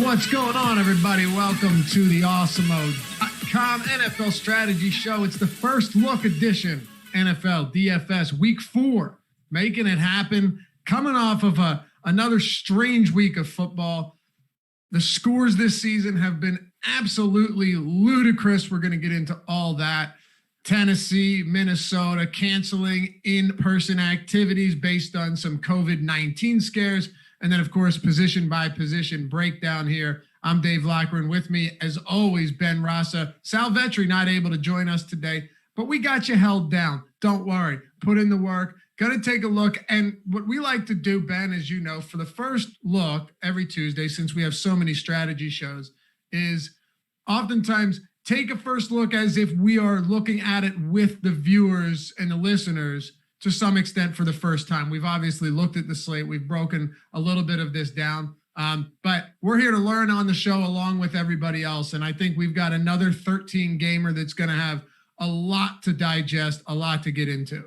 What's going on, everybody? Welcome to the Awesemo.com NFL Strategy Show. It's the first look edition, NFL DFS Week 4, making it happen, coming off of another strange week of football. The scores this season have been absolutely ludicrous. We're going to get into all that. Tennessee, Minnesota canceling in-person activities based on some COVID-19 scares. And then, of course, position by position breakdown here. I'm Dave Loughran. With me, as always, Ben Rasa. Sal Vetri not able to join us today, but we got you held down. Don't worry. Put in the work. Going to take a look. And what we like to do, Ben, as you know, for the first look every Tuesday, since we have so many strategy shows, is oftentimes take a first look as if we are looking at it with the viewers and the listeners to some extent for the first time. We've obviously looked at the slate. We've broken a little bit of this down, but we're here to learn on the show along with everybody else. And I think we've got another 13 gamer that's going to have a lot to digest, a lot to get into.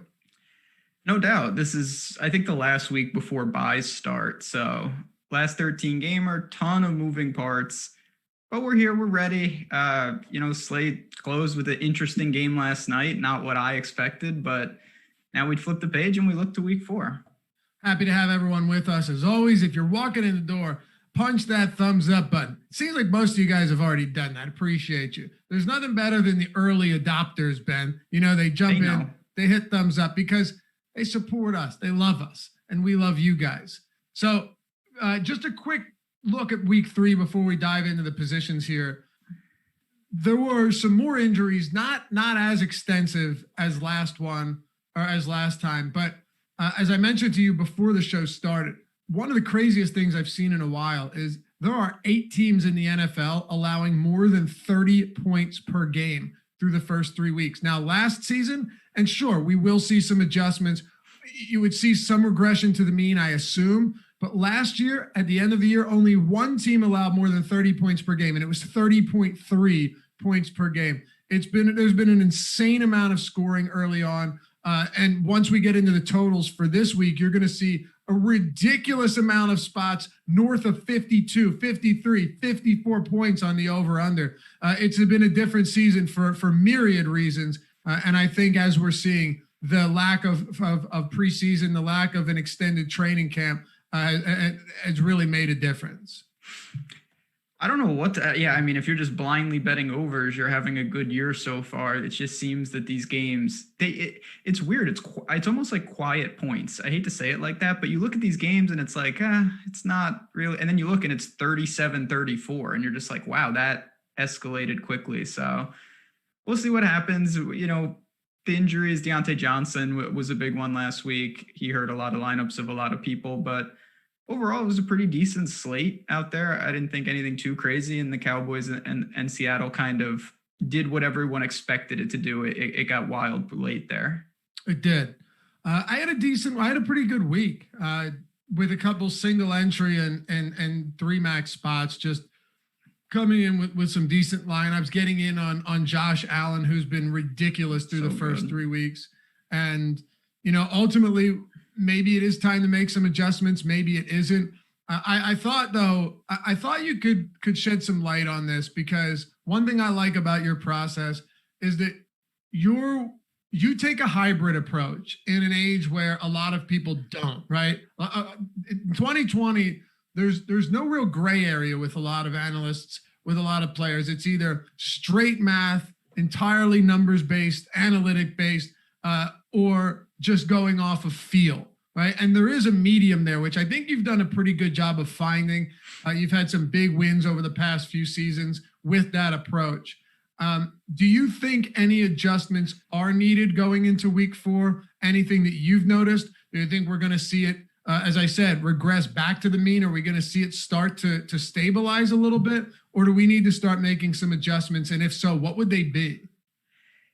No doubt. This is, I think, the last week before buys start. So last 13 gamer, ton of moving parts, but we're here. We're ready. Slate closed with an interesting game last night. Not what I expected, but now we flip the page and we look to week 4. Happy to have everyone with us. As always, if you're walking in the door, punch that thumbs up button. It seems like most of you guys have already done that. Appreciate you. There's nothing better than the early adopters, Ben. You know, they jump in, they hit thumbs up because they support us. They love us, and we love you guys. So just a quick look at week 3 before we dive into the positions here. There were some more injuries, not as extensive as last time. But as I mentioned to you before the show started, one of the craziest things I've seen in a while is there are 8 teams in the NFL allowing more than 30 points per game through the first 3 weeks. Now, last season, and sure, we will see some adjustments. You would see some regression to the mean, I assume. But last year, at the end of the year, only one team allowed more than 30 points per game, and it was 30.3 points per game. There's been an insane amount of scoring early on. And once we get into the totals for this week, you're going to see a ridiculous amount of spots north of 52, 53, 54 points on the over-under. It's been a different season for myriad reasons. And I think as we're seeing the lack of preseason, the lack of an extended training camp has really made a difference. I don't know what to, if you're just blindly betting overs, you're having a good year so far. It just seems that these games, it's weird. It's almost like quiet points. I hate to say it like that, but you look at these games and it's like, it's not really. And then you look and it's 37-34 and you're just like, wow, that escalated quickly. So we'll see what happens. You know, the injuries, Deontay Johnson was a big one last week. He hurt a lot of lineups of a lot of people, but overall, it was a pretty decent slate out there. I didn't think anything too crazy, and the Cowboys and Seattle kind of did what everyone expected it to do. It got wild late there. It did. I had a pretty good week with a couple single entry and 3 max spots, just coming in with some decent lineups, getting in on Josh Allen, who's been ridiculous through the first 3 weeks. And, ultimately, maybe it is time to make some adjustments. Maybe it isn't. I thought you could shed some light on this, because one thing I like about your process is that you take a hybrid approach in an age where a lot of people don't, right? In 2020, there's no real gray area with a lot of analysts, with a lot of players. It's either straight math, entirely numbers-based, analytic-based, or just going off of feel, right? And there is a medium there, which I think you've done a pretty good job of finding. You've had some big wins over the past few seasons with that approach. Do you think any adjustments are needed going into week 4? Anything that you've noticed? Do you think we're going to see it, as I said, regress back to the mean? Are we going to see it start to stabilize a little bit? Or do we need to start making some adjustments? And if so, what would they be?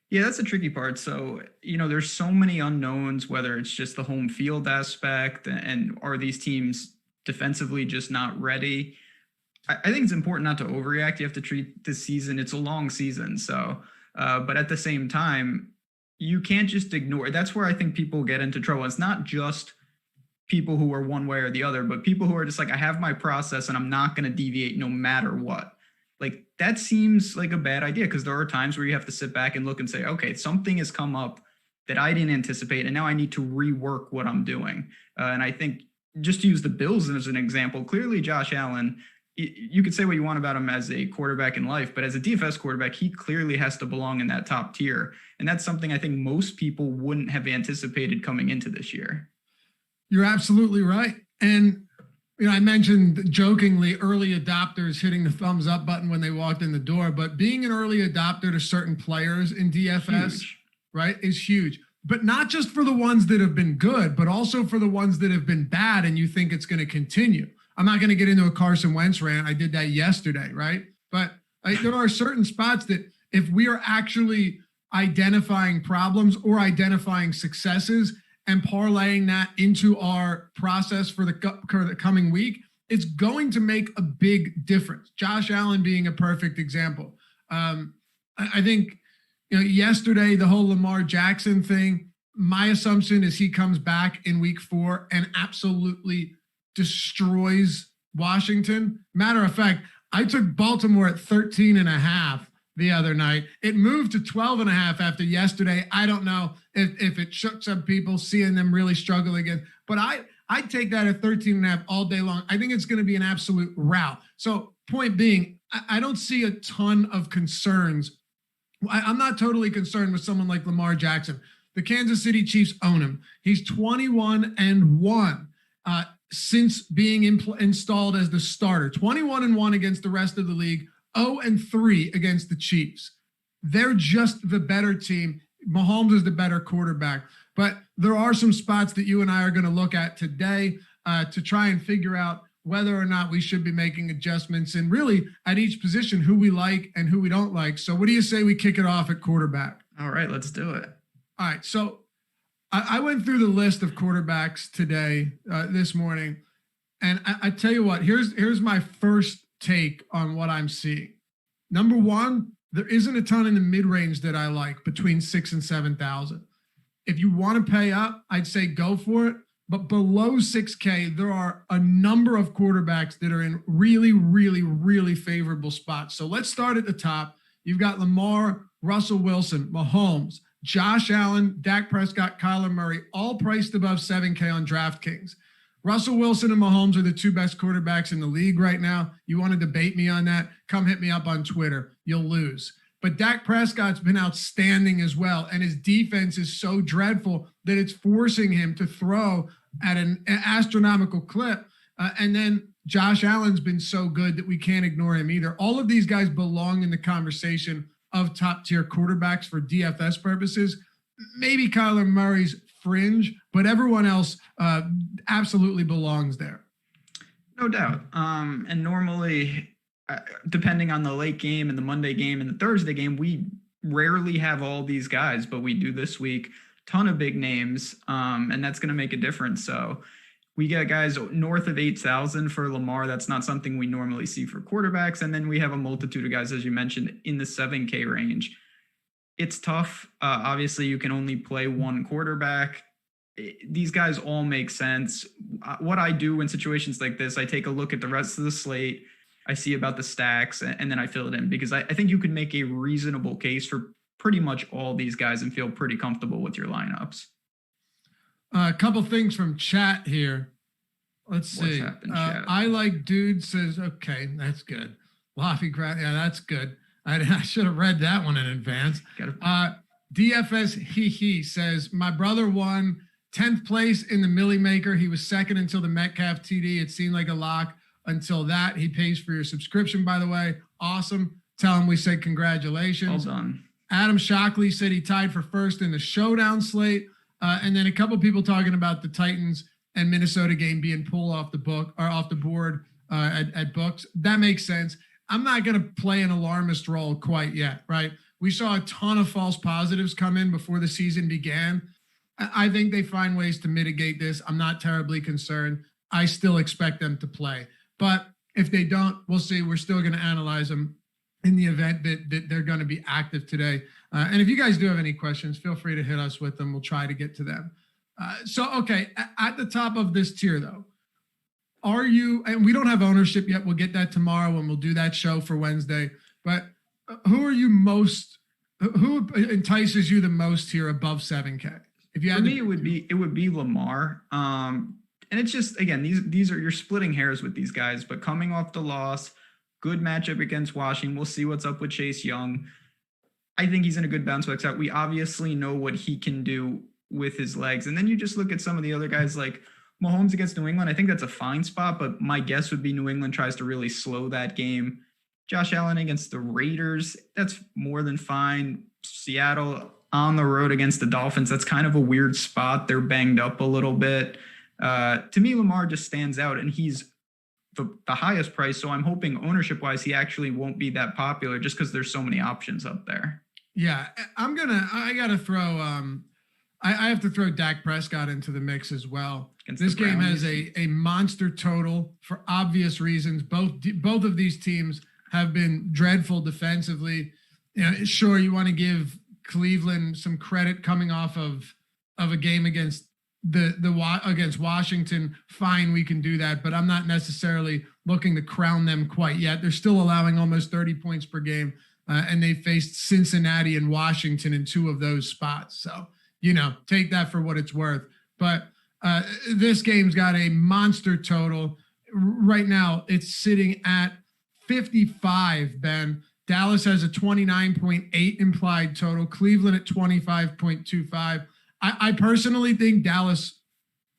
Yeah, that's the tricky part. So, there's so many unknowns, whether it's just the home field aspect and are these teams defensively just not ready? I think it's important not to overreact. You have to treat this season. It's a long season. So, but at the same time, you can't just ignore. That's where I think people get into trouble. It's not just people who are one way or the other, but people who are just like, I have my process and I'm not going to deviate no matter what. Like that seems like a bad idea, because there are times where you have to sit back and look and say, okay, something has come up that I didn't anticipate, and now I need to rework what I'm doing. And I think, just to use the Bills as an example, clearly Josh Allen, you could say what you want about him as a quarterback in life, but as a DFS quarterback, he clearly has to belong in that top tier. And that's something I think most people wouldn't have anticipated coming into this year. You're absolutely right. And, I mentioned jokingly early adopters hitting the thumbs up button when they walked in the door, but being an early adopter to certain players in DFS, right, is huge. But not just for the ones that have been good, but also for the ones that have been bad and you think it's going to continue. I'm not going to get into a Carson Wentz rant. I did that yesterday, right? But there are certain spots that if we are actually identifying problems or identifying successes and parlaying that into our process for the coming week, it's going to make a big difference. Josh Allen being a perfect example. I think, yesterday, the whole Lamar Jackson thing, my assumption is he comes back in week 4 and absolutely destroys Washington. Matter of fact, I took Baltimore at 13.5 the other night. It moved to 12.5 after yesterday. I don't know if it shook some people seeing them really struggle again, but I take that at 13.5 all day long. I think it's going to be an absolute rout. So point being, I don't see a ton of concerns. I'm not totally concerned with someone like Lamar Jackson. The Kansas City Chiefs own him. He's 21-1 since being installed as the starter. 21-1 against the rest of the league. 0-3 against the Chiefs. They're just the better team. Mahomes is the better quarterback. But there are some spots that you and I are going to look at today to try and figure out whether or not we should be making adjustments, and really at each position, who we like and who we don't like. So what do you say we kick it off at quarterback? All right, let's do it. All right. So I went through the list of quarterbacks today, this morning, and I tell you what, here's my first take on what I'm seeing. Number one, there isn't a ton in the mid-range that I like between 6,000 and 7,000. If you want to pay up, I'd say go for it. But below 6K, there are a number of quarterbacks that are in really, really, really favorable spots. So let's start at the top. You've got Lamar, Russell Wilson, Mahomes, Josh Allen, Dak Prescott, Kyler Murray, all priced above 7K on DraftKings. Russell Wilson and Mahomes are the two best quarterbacks in the league right now. You want to debate me on that? Come hit me up on Twitter. You'll lose. But Dak Prescott's been outstanding as well, and his defense is so dreadful that it's forcing him to throw at an astronomical clip. And then Josh Allen's been so good that we can't ignore him either. All of these guys belong in the conversation of top-tier quarterbacks for DFS purposes. Maybe Kyler Murray's fringe, but everyone else absolutely belongs there. No doubt. And normally, depending on the late game and the Monday game and the Thursday game, we rarely have all these guys, but we do this week. Ton of big names, and that's going to make a difference. So we get guys north of 8,000 for Lamar. That's not something we normally see for quarterbacks. And then we have a multitude of guys, as you mentioned, in the 7K range. It's tough. Obviously, you can only play one quarterback. These guys all make sense. What I do in situations like this, I take a look at the rest of the slate. I see about the stacks, and then I fill it in, because I think you can make a reasonable case for pretty much all these guys and feel pretty comfortable with your lineups. A couple things from chat here. Let's see. What's happened, chat? I like dude says, okay, that's good. Laffy Crowd, yeah, that's good. I should have read that one in advance. DFS he says, my brother won 10th place in the Millie Maker. He was second until the Metcalf TD. It seemed like a lock until that. He pays for your subscription, by the way. Awesome. Tell him we said congratulations. Well done. Adam Shockley said he tied for first in the showdown slate. And then a couple people talking about the Titans and Minnesota game being pulled off the board at books. That makes sense. I'm not going to play an alarmist role quite yet, right? We saw a ton of false positives come in before the season began. I think they find ways to mitigate this. I'm not terribly concerned. I still expect them to play. But if they don't, we'll see. We're still going to analyze them in the event that they're going to be active today. And if you guys do have any questions, feel free to hit us with them. We'll try to get to them. Okay, at the top of this tier though, are you, and we don't have ownership yet. We'll get that tomorrow when we'll do that show for Wednesday, but who are you most, who entices you the most here above 7K? If you had For me, it would be Lamar. And it's just, again, these are, you're splitting hairs with these guys, but coming off the loss, good matchup against Washington. We'll see what's up with Chase Young. I think he's in a good bounce back spot. We obviously know what he can do with his legs. And then you just look at some of the other guys like Mahomes against New England. I think that's a fine spot, but my guess would be New England tries to really slow that game. Josh Allen against the Raiders, that's more than fine. Seattle on the road against the Dolphins, that's kind of a weird spot. They're banged up a little bit. To me, Lamar just stands out, and he's the highest price. So I'm hoping ownership-wise, he actually won't be that popular just because there's so many options up there. Yeah, I gotta throw, I have to throw Dak Prescott into the mix as well. This game has a monster total for obvious reasons. Both of these teams have been dreadful defensively. You know, sure, you want to give Cleveland some credit coming off of a game against against Washington. Fine, we can do that, but I'm not necessarily looking to crown them quite yet. They're still allowing almost 30 points per game, and they faced Cincinnati and Washington in two of those spots. So, you know, take that for what it's worth. But this game's got a monster total. Right now, it's sitting at 55, Ben. Dallas has a 29.8 implied total. Cleveland at 25.25. I personally think Dallas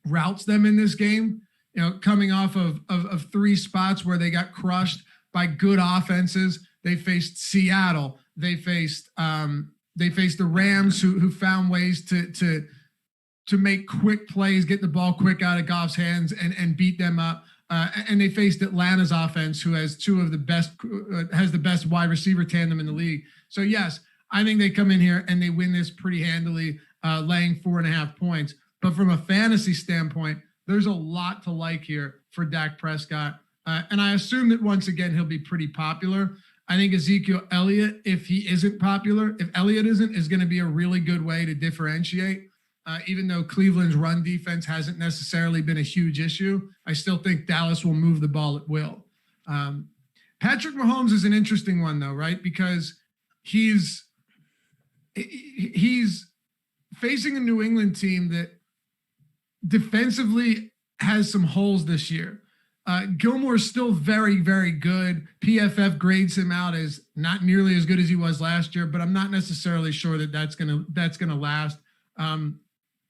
routes them in this game, you know, coming off of three spots where they got crushed by good offenses. They faced Seattle. They faced the Rams, who found ways to make quick plays, get the ball quick out of Goff's hands and beat them up. And they faced Atlanta's offense, who has has the best wide receiver tandem in the league. So yes, I think they come in here and they win this pretty handily, laying 4.5 points. But from a fantasy standpoint, there's a lot to like here for Dak Prescott. And I assume that once again, he'll be pretty popular. I think Ezekiel Elliott, if he isn't popular, if Elliott isn't, is going to be a really good way to differentiate. Even though Cleveland's run defense hasn't necessarily been a huge issue, I still think Dallas will move the ball at will. Patrick Mahomes is an interesting one, though, right? Because he's facing a New England team that defensively has some holes this year. Gilmore's still very, very good. PFF grades him out as not nearly as good as he was last year, but I'm not necessarily sure that that's gonna last.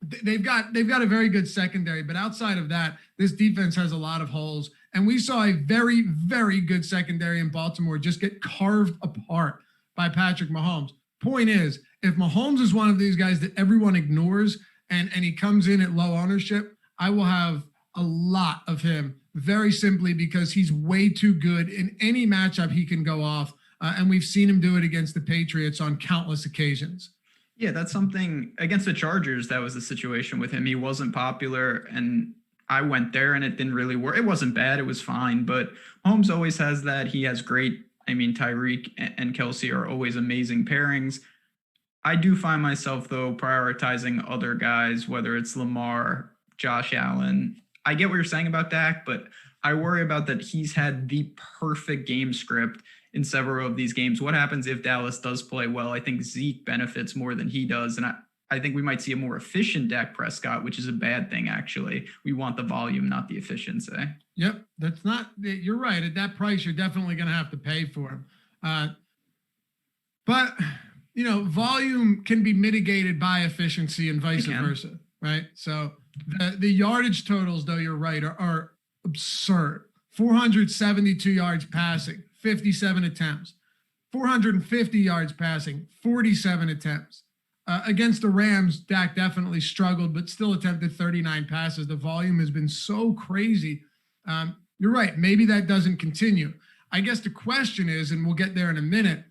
They've got a very good secondary, but outside of that, this defense has a lot of holes. And we saw a very, very good secondary in Baltimore just get carved apart by Patrick Mahomes. Point is, if Mahomes is one of these guys that everyone ignores and he comes in at low ownership, I will have a lot of him, very simply because he's way too good in any matchup he can go off. And we've seen him do it against the Patriots on countless occasions. Yeah, that's something against the Chargers. That was the situation with him. He wasn't popular, and I went there and it didn't really work. It wasn't bad. It was fine. But Holmes always has that. He has great, Tyreek and Kelsey are always amazing pairings. I do find myself, though, prioritizing other guys, whether it's Lamar, Josh Allen. I get what you're saying about Dak, but I worry about that he's had the perfect game script in several of these games. What happens if Dallas does play well? I think Zeke benefits more than he does. And I think we might see a more efficient Dak Prescott, which is a bad thing, actually. We want the volume, not the efficiency. Yep, you're right. At that price, you're definitely going to have to pay for him. But, volume can be mitigated by efficiency and vice versa, right? So the yardage totals, though, you're right, are absurd. 472 yards passing, 57 attempts. 450 yards passing, 47 attempts. Against the Rams, Dak definitely struggled, but still attempted 39 passes. The volume has been so crazy. You're right. Maybe that doesn't continue. I guess the question is, and we'll get there in a minute,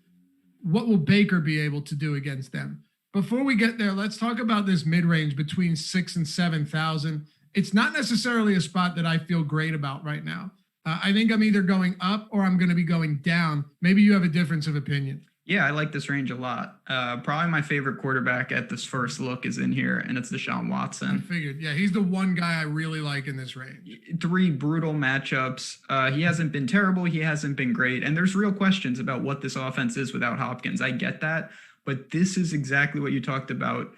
what will Baker be able to do against them? Before we get there, let's talk about this mid-range between 6,000 and 7,000. It's not necessarily a spot that I feel great about right now. I think I'm either going up or I'm going to be going down. Maybe you have a difference of opinion. Yeah, I like this range a lot. Probably my favorite quarterback at this first look is in here, and it's Deshaun I Watson. figured. Yeah, he's the one guy I really like in this range. 3 brutal matchups. He hasn't been terrible. He hasn't been great. And there's real questions about what this offense is without Hopkins. I get that. But this is exactly what you talked about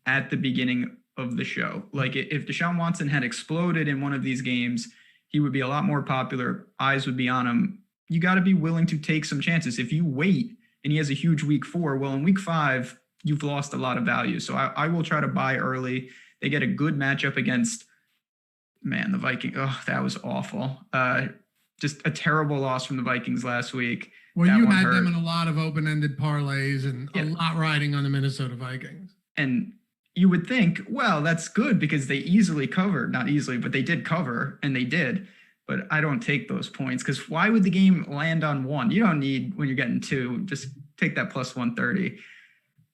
at the beginning of the show. Like if Deshaun Watson had exploded in one of these games, he would be a lot more popular. Eyes would be on him. You got to be willing to take some chances. If you wait and he has a huge week 4, well, in week 5, you've lost a lot of value. So I will try to buy early. They get a good matchup against, the Vikings. Oh, that was awful. Just a terrible loss from the Vikings last week. Well, you had them in a lot of open-ended parlays and a lot riding on the Minnesota Vikings. And you would think, well, that's good because they easily covered. Not easily, but they did cover, and they did. But I don't take those points because why would the game land on 1? You don't need when you're getting 2. Just take that plus 130.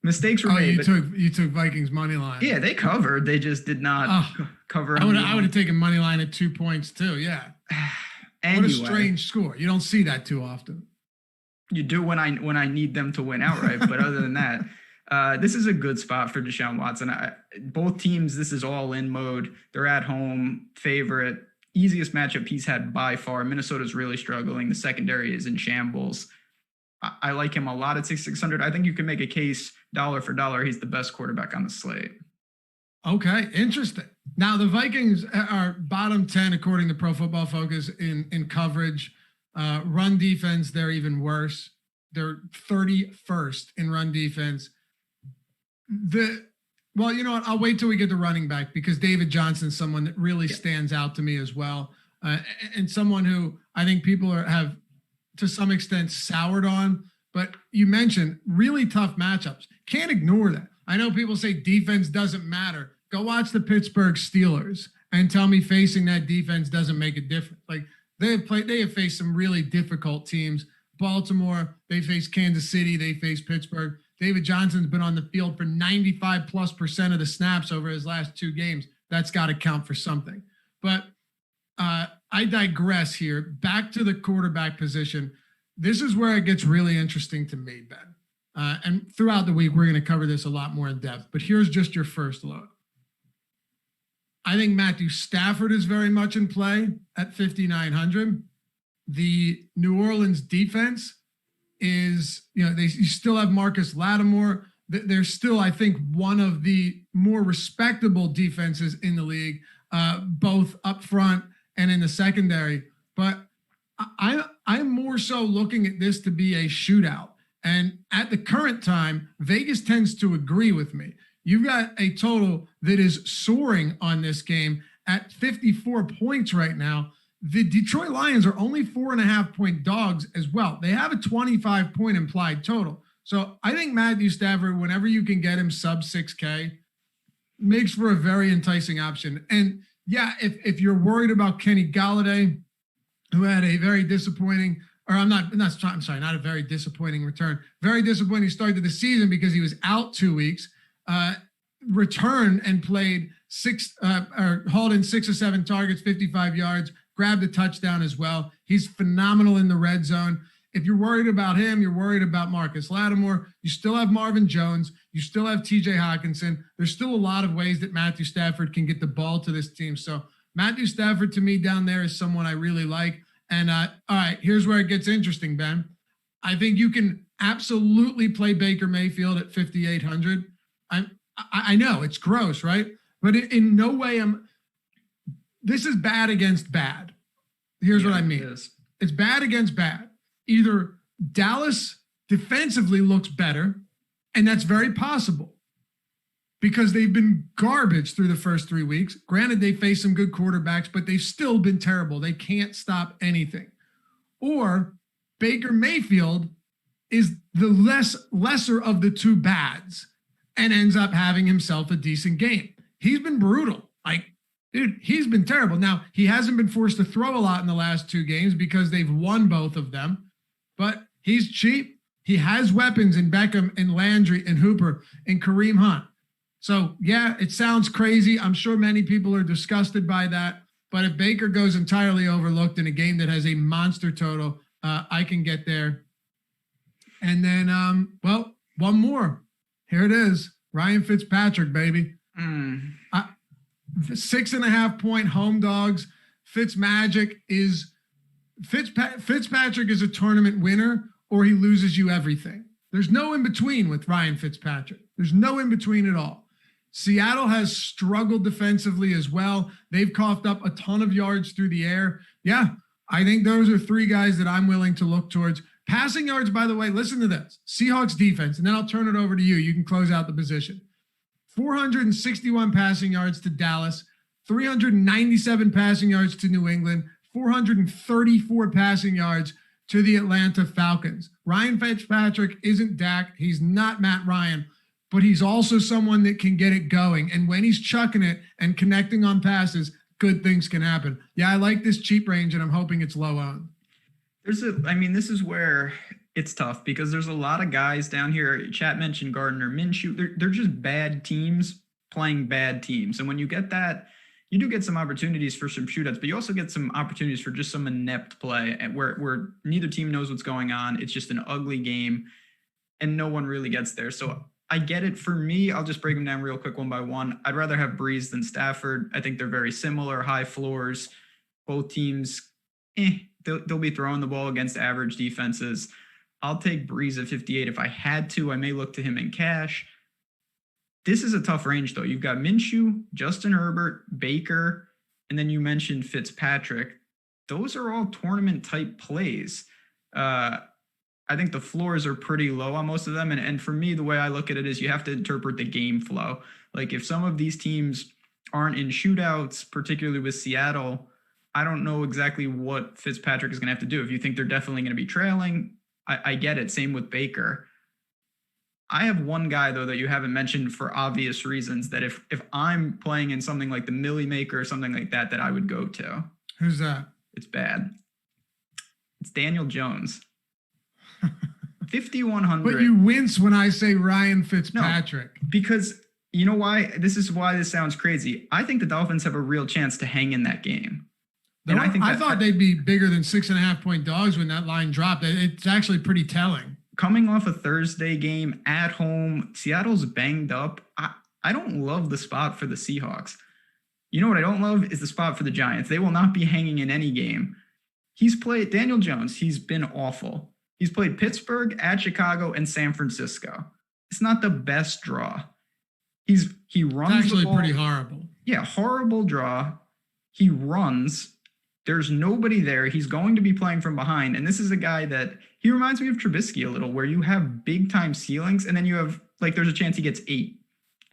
Mistakes were made. You took Vikings money line. Yeah, they covered. They just did not cover. I would have taken money line at 2 points too. Yeah. Anyway, what a strange score. You don't see that too often. You do when I need them to win outright. But other than that, this is a good spot for Deshaun Watson. Both teams, this is all in mode. They're at home, favorite. Easiest matchup he's had by far. Minnesota's really struggling. The secondary is in shambles. I like him a lot at 6,600. I think you can make a case dollar for dollar. He's the best quarterback on the slate. Okay, interesting. Now the Vikings are bottom 10 according to Pro Football Focus in coverage. Run defense, they're even worse. They're 31st in run defense. Well, you know what? I'll wait till we get to running back because David Johnson's someone that really stands out to me as well. And someone who I think people have to some extent soured on. But you mentioned really tough matchups. Can't ignore that. I know people say defense doesn't matter. Go watch the Pittsburgh Steelers and tell me facing that defense doesn't make a difference. Like they have faced some really difficult teams. Baltimore, they faced Kansas City, they faced Pittsburgh. David Johnson's been on the field for 95+% of the snaps over his last 2 games. That's got to count for something. But I digress here. Back to the quarterback position. This is where it gets really interesting to me, Ben. And throughout the week, we're going to cover this a lot more in depth. But here's just your first look. I think Matthew Stafford is very much in play at 5,900. The New Orleans defense is, you still have Marcus Lattimore. They're still, I think, one of the more respectable defenses in the league, both up front and in the secondary. But I'm more so looking at this to be a shootout. And at the current time, Vegas tends to agree with me. You've got a total that is soaring on this game at 54 points right now. The Detroit Lions are only 4.5-point dogs as well. They have a 25-point implied total. So I think Matthew Stafford, whenever you can get him sub 6K, makes for a very enticing option. And yeah, if you're worried about Kenny Golladay, who had a very disappointing, not a very disappointing return, very disappointing start to the season because he was out 2 weeks, returned and played hauled in 6 or 7 targets, 55 yards, grabbed a touchdown as well. He's phenomenal in the red zone. If you're worried about him, you're worried about Marcus Lattimore. You still have Marvin Jones. You still have TJ Hawkinson. There's still a lot of ways that Matthew Stafford can get the ball to this team. So Matthew Stafford to me down there is someone I really like. And all right, here's where it gets interesting, Ben. I think you can absolutely play Baker Mayfield at 5,800. I know it's gross, right? But in no way this is bad against bad. Here's what I mean. It's bad against bad. Either Dallas defensively looks better, and that's very possible because they've been garbage through the first 3 weeks. Granted, they faced some good quarterbacks, but they've still been terrible. They can't stop anything. Or Baker Mayfield is the lesser of the two bads and ends up having himself a decent game. He's been brutal. Dude, he's been terrible. Now, he hasn't been forced to throw a lot in the last 2 games because they've won both of them, but he's cheap. He has weapons in Beckham and Landry and Hooper and Kareem Hunt. So, yeah, it sounds crazy. I'm sure many people are disgusted by that, but if Baker goes entirely overlooked in a game that has a monster total, I can get there. And then, one more. Here it is. Ryan Fitzpatrick, baby. 6.5 point home dogs. Fitzpatrick is a tournament winner, or he loses you everything. There's no in between with Ryan Fitzpatrick. There's no in between at all. Seattle has struggled defensively as well. They've coughed up a ton of yards through the air. Yeah, I think those are three guys that I'm willing to look towards. Passing yards, by the way, listen to this. Seahawks defense, and then I'll turn it over to you. You can close out the position. 461 passing yards to Dallas, 397 passing yards to New England, 434 passing yards to the Atlanta Falcons. Ryan Fitzpatrick isn't Dak. He's not Matt Ryan, but he's also someone that can get it going. And when he's chucking it and connecting on passes, good things can happen. Yeah, I like this cheap range, and I'm hoping it's low owned. This is where it's tough because there's a lot of guys down here. Chat mentioned Gardner Minshew. They're just bad teams playing bad teams. And when you get that, you do get some opportunities for some shootouts, but you also get some opportunities for just some inept play where neither team knows what's going on. It's just an ugly game and no one really gets there. So I get it. For me, I'll just break them down real quick one by one. I'd rather have Breeze than Stafford. I think they're very similar, high floors. Both teams, they'll be throwing the ball against average defenses. I'll take Breeze at 58. If I had to, I may look to him in cash. This is a tough range, though. You've got Minshew, Justin Herbert, Baker, and then you mentioned Fitzpatrick. Those are all tournament-type plays. I think the floors are pretty low on most of them. And for me, the way I look at it is you have to interpret the game flow. Like if some of these teams aren't in shootouts, particularly with Seattle, I don't know exactly what Fitzpatrick is going to have to do. If you think they're definitely going to be trailing, I get it. Same with Baker. I have one guy, though, that you haven't mentioned for obvious reasons that if I'm playing in something like the Millie Maker or something like that, that I would go to. Who's that? It's bad. It's Daniel Jones. 5,100. But you wince when I say Ryan Fitzpatrick. No, because you know why? This is why this sounds crazy. I think the Dolphins have a real chance to hang in that game. And I thought they'd be bigger than 6.5 point dogs when that line dropped. It's actually pretty telling. Coming off a Thursday game at home, Seattle's banged up. I don't love the spot for the Seahawks. You know what I don't love is the spot for the Giants. They will not be hanging in any game. He's played Daniel Jones. He's been awful. He's played Pittsburgh, at Chicago, and San Francisco. It's not the best draw. He runs. It's actually the ball. Pretty horrible. Yeah, horrible draw. He runs. There's nobody there. He's going to be playing from behind. And this is a guy that he reminds me of Trubisky a little, where you have big time ceilings and then you have there's a chance he gets 8.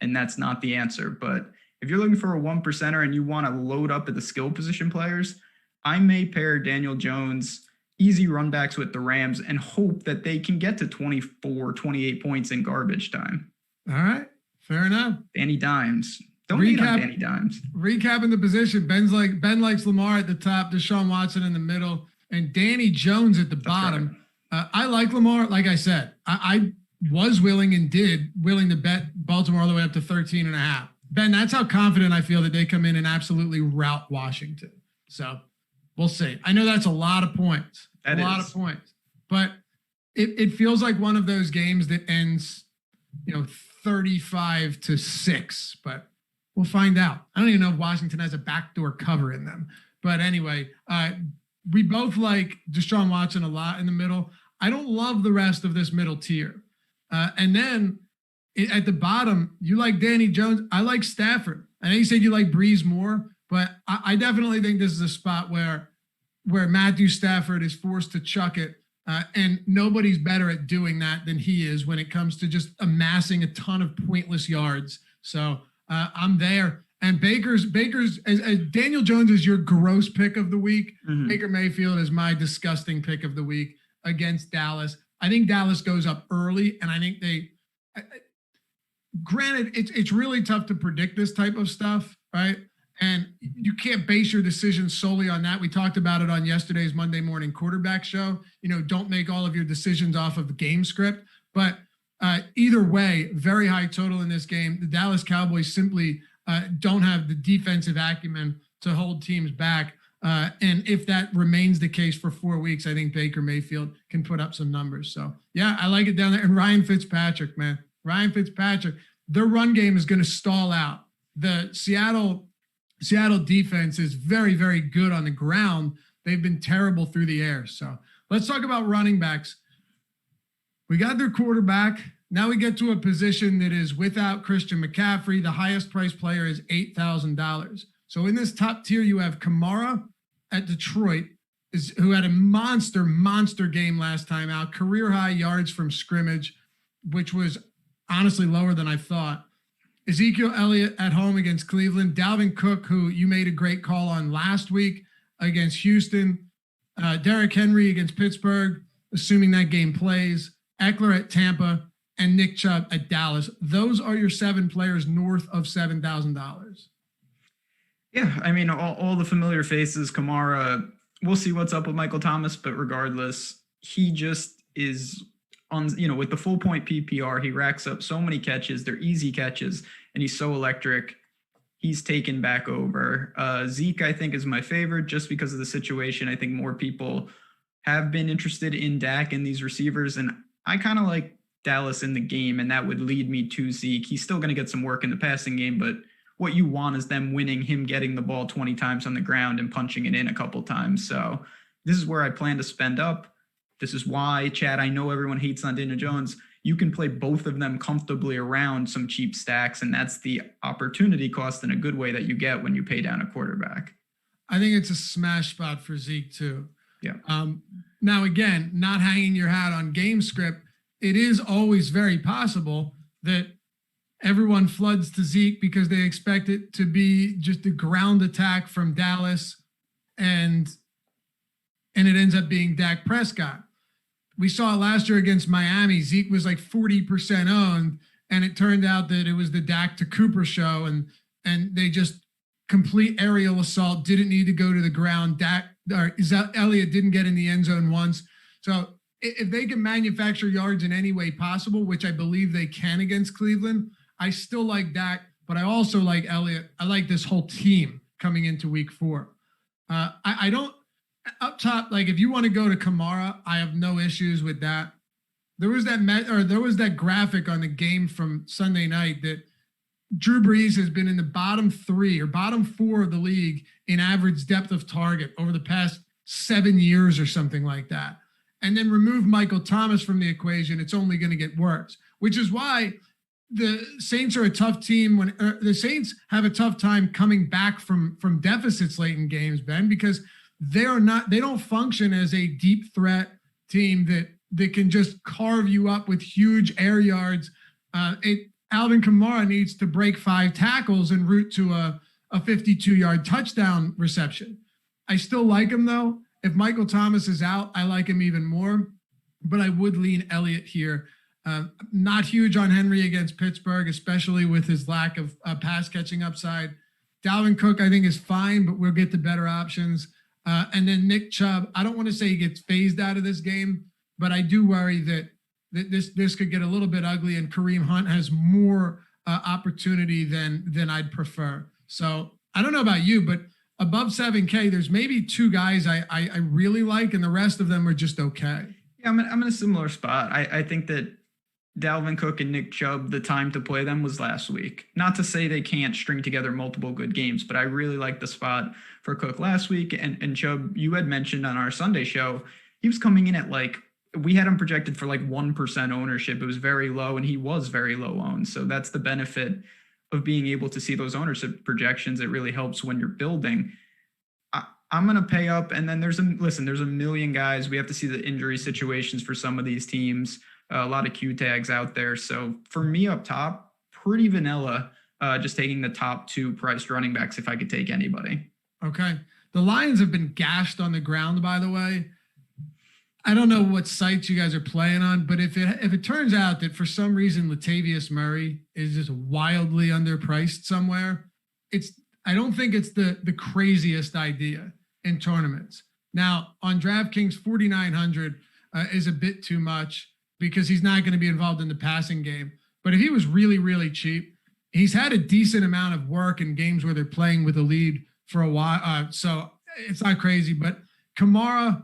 And that's not the answer. But if you're looking for a 1%er and you want to load up at the skill position players, I may pair Daniel Jones, easy runbacks with the Rams and hope that they can get to 24, 28 points in garbage time. All right. Fair enough. Danny Dimes. Don't hate on Danny Dimes. Recapping the position. Ben likes Lamar at the top, Deshaun Watson in the middle, and Danny Jones at the bottom. Right. I like Lamar. Like I said, I was willing to bet Baltimore all the way up to 13.5. Ben, that's how confident I feel that they come in and absolutely rout Washington. So we'll see. I know that's a lot of points. A lot of points. But it feels like one of those games that ends, 35-6. But we'll find out. I don't even know if Washington has a backdoor cover in them. But anyway, we both like Deshaun Watson a lot in the middle. I don't love the rest of this middle tier. And then at the bottom, you like Danny Jones. I like Stafford. I know you said you like Breeze more, but I definitely think this is a spot where Matthew Stafford is forced to chuck it. And nobody's better at doing that than he is when it comes to just amassing a ton of pointless yards. So I'm there. And Baker's as Daniel Jones is your gross pick of the week. Mm-hmm. Baker Mayfield is my disgusting pick of the week against Dallas. I think Dallas goes up early, and I think granted, it's really tough to predict this type of stuff, right? And you can't base your decision solely on that. We talked about it on yesterday's Monday morning quarterback show. Don't make all of your decisions off of the game script. But either way, very high total in this game. The Dallas Cowboys simply don't have the defensive acumen to hold teams back. And if that remains the case for 4 weeks, I think Baker Mayfield can put up some numbers. So yeah, I like it down there. And Ryan Fitzpatrick, man, their run game is going to stall out. The Seattle defense is very, very good on the ground. They've been terrible through the air. So let's talk about running backs. We got their quarterback. Now we get to a position that is without Christian McCaffrey. The highest priced player is $8,000. So in this top tier, you have Kamara at Detroit, who had a monster game last time out. Career high yards from scrimmage, which was honestly lower than I thought. Ezekiel Elliott at home against Cleveland. Dalvin Cook, who you made a great call on last week against Houston. Derrick Henry against Pittsburgh, assuming that game plays. Eckler at Tampa, and Nick Chubb at Dallas. Those are your 7 players north of $7,000. Yeah, I mean, all the familiar faces. Kamara, we'll see what's up with Michael Thomas, but regardless, he just is on, with the full point PPR, he racks up so many catches. They're easy catches, and he's so electric. He's taken back over. Zeke, I think, is my favorite just because of the situation. I think more people have been interested in Dak and these receivers, and I kind of like Dallas in the game, and that would lead me to Zeke. He's still going to get some work in the passing game, but what you want is them winning, him getting the ball 20 times on the ground and punching it in a couple times. So this is where I plan to spend up. This is why, Chad, I know everyone hates on Daniel Jones. You can play both of them comfortably around some cheap stacks, and that's the opportunity cost in a good way that you get when you pay down a quarterback. I think it's a smash spot for Zeke too. Yeah. Now, again, not hanging your hat on game script, it is always very possible that everyone floods to Zeke because they expect it to be just a ground attack from Dallas, and it ends up being Dak Prescott. We saw it last year against Miami. Zeke was like 40% owned, and it turned out that it was the Dak to Cooper show, and they just complete aerial assault, didn't need to go to the ground. Elliott didn't get in the end zone once. So if they can manufacture yards in any way possible, which I believe they can against Cleveland, I still like Dak, but I also like Elliott. I like this whole team coming into week 4. I don't, up top, like if you want to go to Kamara, I have no issues with that. There was that graphic on the game from Sunday night that Drew Brees has been in the bottom 3 or bottom 4 of the league in average depth of target over the past 7 years or something like that. And then remove Michael Thomas from the equation, it's only going to get worse, which is why the Saints are a tough team when the Saints have a tough time coming back from deficits late in games, Ben, because they don't function as a deep threat team that can just carve you up with huge air yards. Alvin Kamara needs to break 5 tackles en route to a 52-yard touchdown reception. I still like him though. If Michael Thomas is out, I like him even more, but I would lean Elliott here. Not huge on Henry against Pittsburgh, especially with his lack of pass catching upside. Dalvin Cook, I think, is fine, but we'll get to better options. And then Nick Chubb, I don't want to say he gets phased out of this game, but I do worry that this could get a little bit ugly, and Kareem Hunt has more opportunity than I'd prefer. So I don't know about you, but above 7K, there's maybe 2 guys I really like, and the rest of them are just okay. Yeah, I'm in a similar spot. I think that Dalvin Cook and Nick Chubb, the time to play them was last week. Not to say they can't string together multiple good games, but I really like the spot for Cook last week. And Chubb, you had mentioned on our Sunday show, he was coming in at we had him projected for 1% ownership. It was very low, and he was very low owned. So that's the benefit of being able to see those ownership projections. It really helps when you're building. I'm going to pay up, and then there's a million guys. We have to see the injury situations for some of these teams. A lot of Q tags out there. So for me up top, pretty vanilla, just taking the top 2 priced running backs if I could take anybody. Okay. The Lions have been gashed on the ground, by the way. I don't know what sites you guys are playing on, but if it turns out that for some reason Latavius Murray is just wildly underpriced somewhere, I don't think it's the craziest idea in tournaments. Now on DraftKings, 4,900 is a bit too much because he's not going to be involved in the passing game. But if he was really, really cheap, he's had a decent amount of work in games where they're playing with a lead for a while. So it's not crazy, but Kamara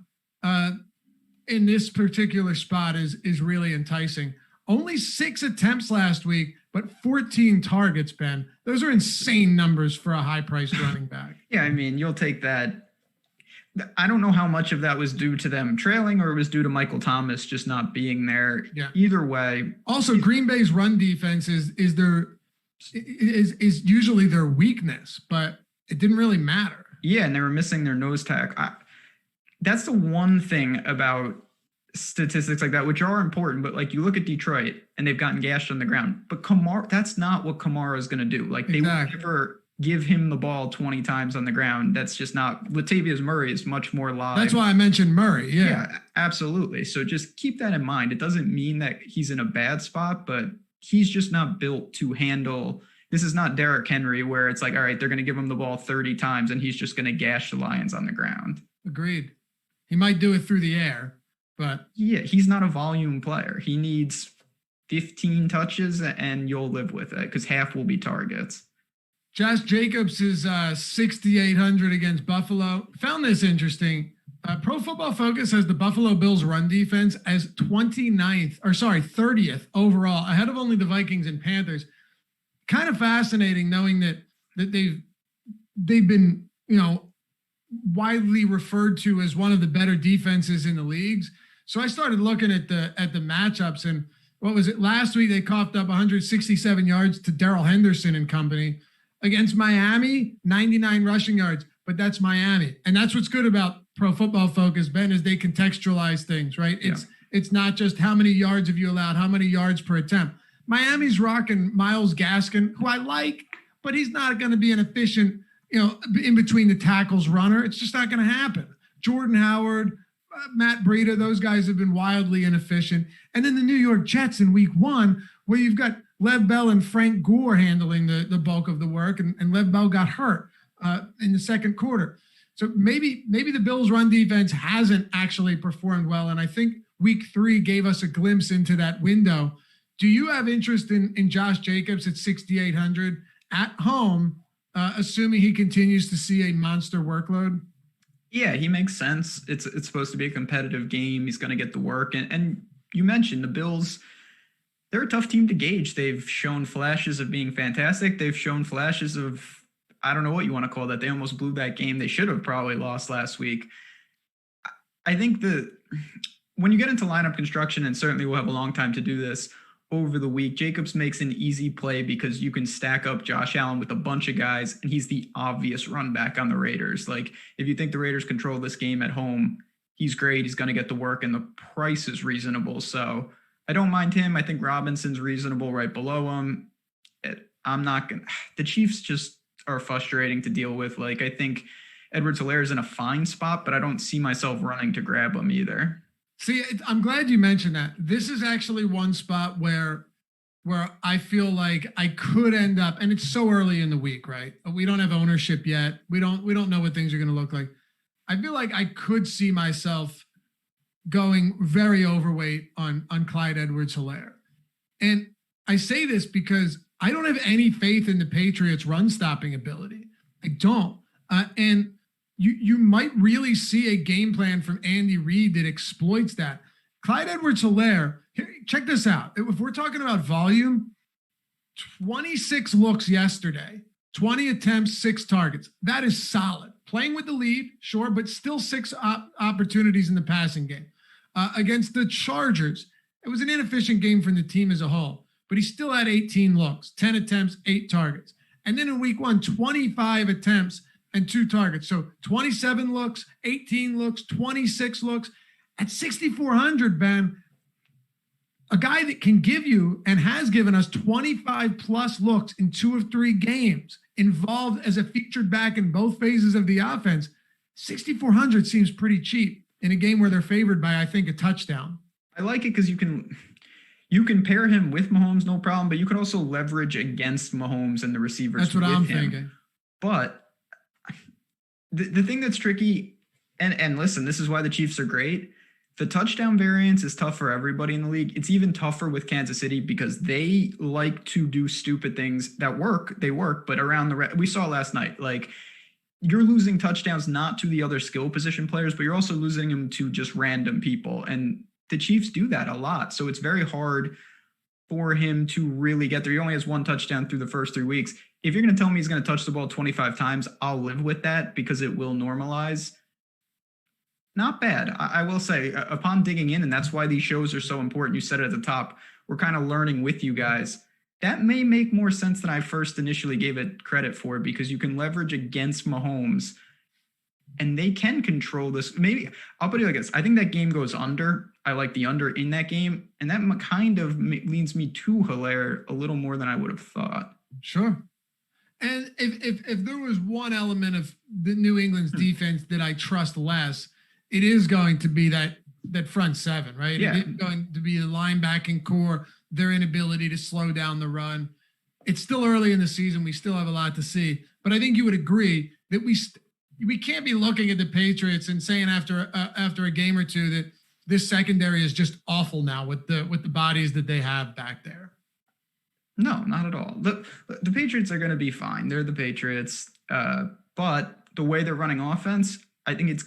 in this particular spot is really enticing. Only 6 attempts last week, but 14 targets, Ben. Those are insane numbers for a high-priced running back. Yeah, I mean, you'll take that. I don't know how much of that was due to them trailing or it was due to Michael Thomas just not being there. Yeah. Either way. Also, Green Bay's run defense is usually their weakness, but it didn't really matter. Yeah, and they were missing their nose tackle. That's the one thing about statistics like that, which are important, but like you look at Detroit and they've gotten gashed on the ground, but Kamara, that's not what Kamara is going to do. Like they will never give him the ball 20 times on the ground. That's just not. Latavius Murray is much more live. That's why I mentioned Murray. Yeah, absolutely. So just keep that in mind. It doesn't mean that he's in a bad spot, but he's just not built to handle. This is not Derrick Henry where it's like, all right, they're going to give him the ball 30 times and he's just going to gash the Lions on the ground. Agreed. He might do it through the air. But yeah, he's not a volume player. He needs 15 touches and you'll live with it because half will be targets. Josh Jacobs is 6,800 against Buffalo. Found this interesting. Pro Football Focus has the Buffalo Bills run defense as 30th overall, ahead of only the Vikings and Panthers. Kind of fascinating knowing that they've been, widely referred to as one of the better defenses in the leagues. So I started looking at the matchups, and what was it? Last week they coughed up 167 yards to Darrell Henderson and company. Against Miami, 99 rushing yards, but that's Miami. And that's what's good about Pro Football Focus, Ben, is they contextualize things, right? It's not just how many yards have you allowed, how many yards per attempt. Miami's rocking Myles Gaskin, who I like, but he's not going to be an efficient, in between the tackles runner. It's just not going to happen. Jordan Howard, Matt Breida, those guys have been wildly inefficient. And then the New York Jets in week 1, where you've got Lev Bell and Frank Gore handling the bulk of the work, and Lev Bell got hurt in the second quarter. So maybe the Bills' run defense hasn't actually performed well, and I think week 3 gave us a glimpse into that window. Do you have interest in Josh Jacobs at 6,800 at home, assuming he continues to see a monster workload? Yeah, he makes sense. It's supposed to be a competitive game. He's going to get the work. And you mentioned the Bills, they're a tough team to gauge. They've shown flashes of being fantastic. They've shown flashes of, I don't know what you want to call that. They almost blew that game. They should have probably lost last week. I think when you get into lineup construction, and certainly we'll have a long time to do this over the week, Jacobs makes an easy play because you can stack up Josh Allen with a bunch of guys, and he's the obvious run back on the Raiders. Like, if you think the Raiders control this game at home, he's great. He's going to get the work, and the price is reasonable. So I don't mind him. I think Robinson's reasonable right below him. I'm not going to – the Chiefs just are frustrating to deal with. Like, I think Edwards-Helaire is in a fine spot, but I don't see myself running to grab him either. See, I'm glad you mentioned that. This is actually one spot where I feel like I could end up, and it's so early in the week, right? We don't have ownership yet. We don't know what things are going to look like. I feel like I could see myself going very overweight on Clyde Edwards-Helaire. And I say this because I don't have any faith in the Patriots' run-stopping ability. I don't. And you might really see a game plan from Andy Reid that exploits that. Clyde Edwards-Helaire, check this out. If we're talking about volume, 26 looks yesterday, 20 attempts, 6 targets. That is solid. Playing with the lead, sure, but still 6 opportunities in the passing game. Against the Chargers, it was an inefficient game from the team as a whole, but he still had 18 looks, 10 attempts, 8 targets. And then in week 1, 25 attempts and 2 targets. So 27 looks, 18 looks, 26 looks. At 6,400, Ben, a guy that can give you and has given us 25 plus looks in 2 of 3 games, involved as a featured back in both phases of the offense, 6,400 seems pretty cheap in a game where they're favored by, I think, a touchdown. I like it because you can pair him with Mahomes, no problem, but you can also leverage against Mahomes and the receivers. That's what I'm thinking. But the thing that's tricky, and listen, this is why the Chiefs are great. The touchdown variance is tough for everybody in the league. It's even tougher with Kansas City because they like to do stupid things that work. They work, but around we saw last night, like you're losing touchdowns not to the other skill position players, but you're also losing them to just random people. And the Chiefs do that a lot. So it's very hard for him to really get there. He only has one touchdown through the first 3 weeks. If you're going to tell me he's going to touch the ball 25 times, I'll live with that because it will normalize. Not bad. I will say, upon digging in, and that's why these shows are so important. You said it at the top. We're kind of learning with you guys. That may make more sense than I first initially gave it credit for, because you can leverage against Mahomes and they can control this. Maybe I'll put it like this. I think that game goes under. I like the under in that game. And that kind of leads me to Hilaire a little more than I would have thought. Sure. And if there was one element of the New England's defense that I trust less, it is going to be that front seven, right? Yeah. It's going to be the linebacking core, their inability to slow down the run. It's still early in the season. We still have a lot to see, but I think you would agree that we can't be looking at the Patriots and saying after a game or two that this secondary is just awful now with the bodies that they have back there. No, not at all. The Patriots are going to be fine. They're the Patriots, but the way they're running offense, I think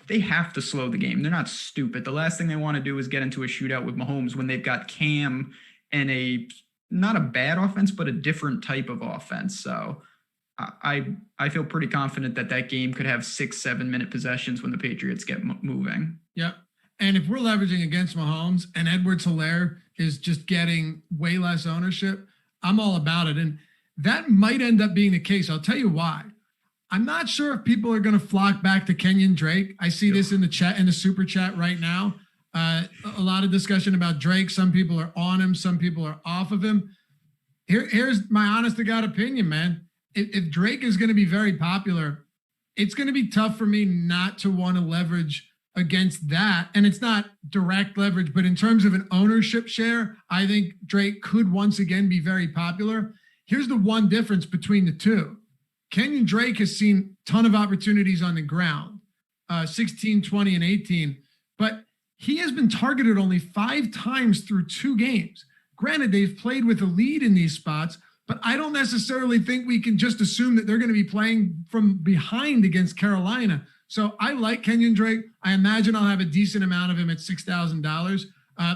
they have to slow the game. They're not stupid. The last thing they want to do is get into a shootout with Mahomes when they've got Cam and not a bad offense, but a different type of offense. So I feel pretty confident that game could have 6-7 minute possessions when the Patriots get moving. Yep. And if we're leveraging against Mahomes and Edwards-Helaire is just getting way less ownership, I'm all about it. And that might end up being the case. I'll tell you why. I'm not sure if people are going to flock back to Kenyon Drake. I see this in the chat, in the super chat right now. A lot of discussion about Drake. Some people are on him. Some people are off of him. Here's my honest to God opinion, man. If Drake is going to be very popular, it's going to be tough for me not to want to leverage against that. And it's not direct leverage, but in terms of an ownership share, I think Drake could once again be very popular. Here's the one difference between the two. Kenyon Drake has seen a ton of opportunities on the ground, 16, 20, and 18, but he has been targeted only 5 times through 2 games. Granted, they've played with a lead in these spots, but I don't necessarily think we can just assume that they're going to be playing from behind against Carolina. So I like Kenyon Drake. I imagine I'll have a decent amount of him at $6,000,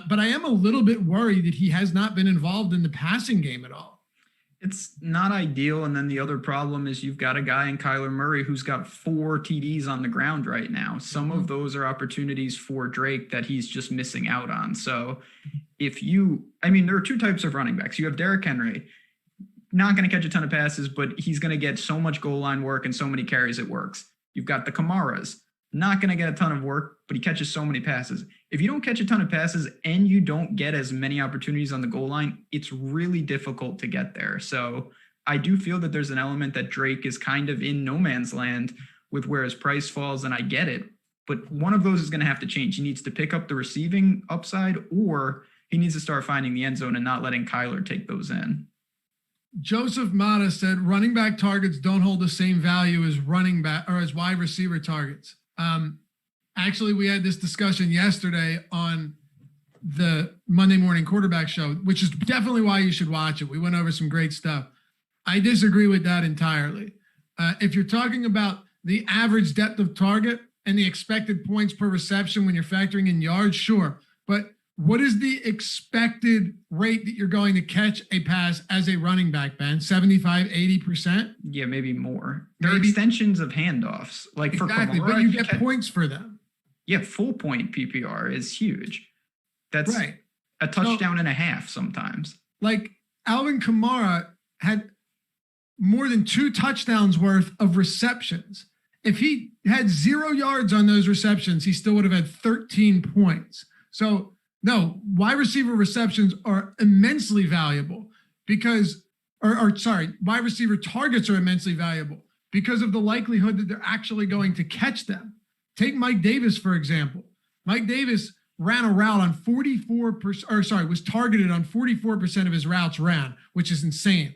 but I am a little bit worried that he has not been involved in the passing game at all. It's not ideal. And then the other problem is you've got a guy in Kyler Murray who's got 4 TDs on the ground right now. Some of those are opportunities for Drake that he's just missing out on. So there are 2 types of running backs. You have Derrick Henry, not going to catch a ton of passes, but he's going to get so much goal line work and so many carries it works. You've got the Kamaras, not going to get a ton of work, but he catches so many passes. If you don't catch a ton of passes and you don't get as many opportunities on the goal line, it's really difficult to get there. So I do feel that there's an element that Drake is kind of in no man's land with where his price falls, and I get it. But one of those is going to have to change. He needs to pick up the receiving upside, or he needs to start finding the end zone and not letting Kyler take those in. Joseph Mata said running back targets don't hold the same value as running back or as wide receiver targets. Actually, we had this discussion yesterday on the Monday Morning Quarterback Show, which is definitely why you should watch it. We went over some great stuff. I disagree with that entirely. If you're talking about the average depth of target and the expected points per reception when you're factoring in yards, sure. But what is the expected rate that you're going to catch a pass as a running back, Ben? 75, 80%? Yeah, maybe more. There are extensions of handoffs. Like exactly, for Kamara, but you get points for them. Yeah, full point PPR is huge. That's right. A touchdown and a half sometimes. Like Alvin Kamara had more than 2 touchdowns worth of receptions. If he had 0 yards on those receptions, he still would have had 13 points. So no, wide receiver receptions are immensely valuable because, wide receiver targets are immensely valuable because of the likelihood that they're actually going to catch them. Take Mike Davis, for example. Mike Davis ran a route on 44%, was targeted on 44% of his routes ran, which is insane.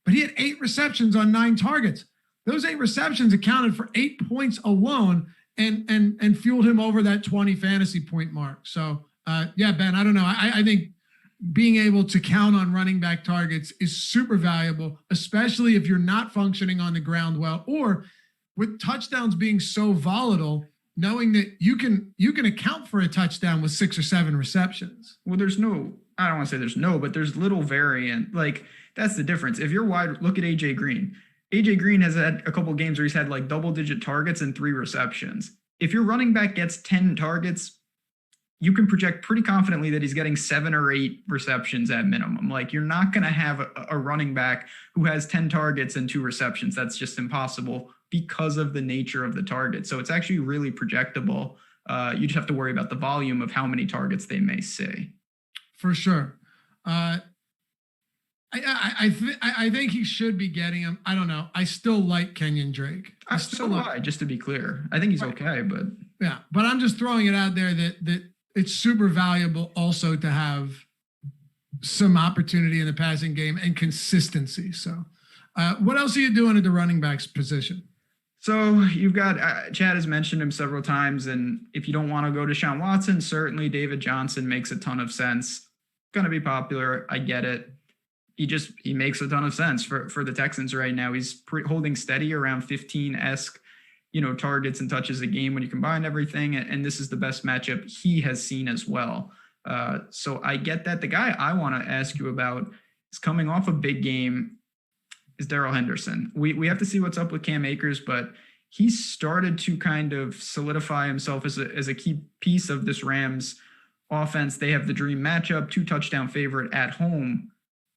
But he had 8 receptions on 9 targets. Those 8 receptions accounted for 8 points alone and fueled him over that 20 fantasy point mark. So, Ben, I don't know. I think being able to count on running back targets is super valuable, especially if you're not functioning on the ground well, or with touchdowns being so volatile, knowing that you can account for a touchdown with 6 or 7 receptions. Well, I don't want to say but there's little variant. Like, that's the difference. If you're wide, look at AJ Green. AJ Green has had a couple games where he's had like double-digit targets and 3 receptions. If your running back gets 10 targets, you can project pretty confidently that he's getting 7 or 8 receptions at minimum. Like, you're not going to have a running back who has 10 targets and 2 receptions. That's just impossible because of the nature of the target. So it's actually really projectable. You just have to worry about the volume of how many targets they may see. For sure. I think he should be getting him. I don't know. I still like Kenyon Drake. Just to be clear. I think he's okay, but yeah. But I'm just throwing it out there that it's super valuable also to have some opportunity in the passing game and consistency. So, what else are you doing at the running backs position? So you've got Chad has mentioned him several times, and if you don't want to go to Deshaun Watson, certainly David Johnson makes a ton of sense. Going to be popular. I get it. He makes a ton of sense for the Texans right now. He's holding steady around 15-esque, targets and touches a game when you combine everything. And this is the best matchup he has seen as well. So I get that. The guy I want to ask you about is coming off a big game is Darrell Henderson. We have to see what's up with Cam Akers, but he started to kind of solidify himself as a key piece of this Rams offense. They have the dream matchup, 2 touchdown favorite at home.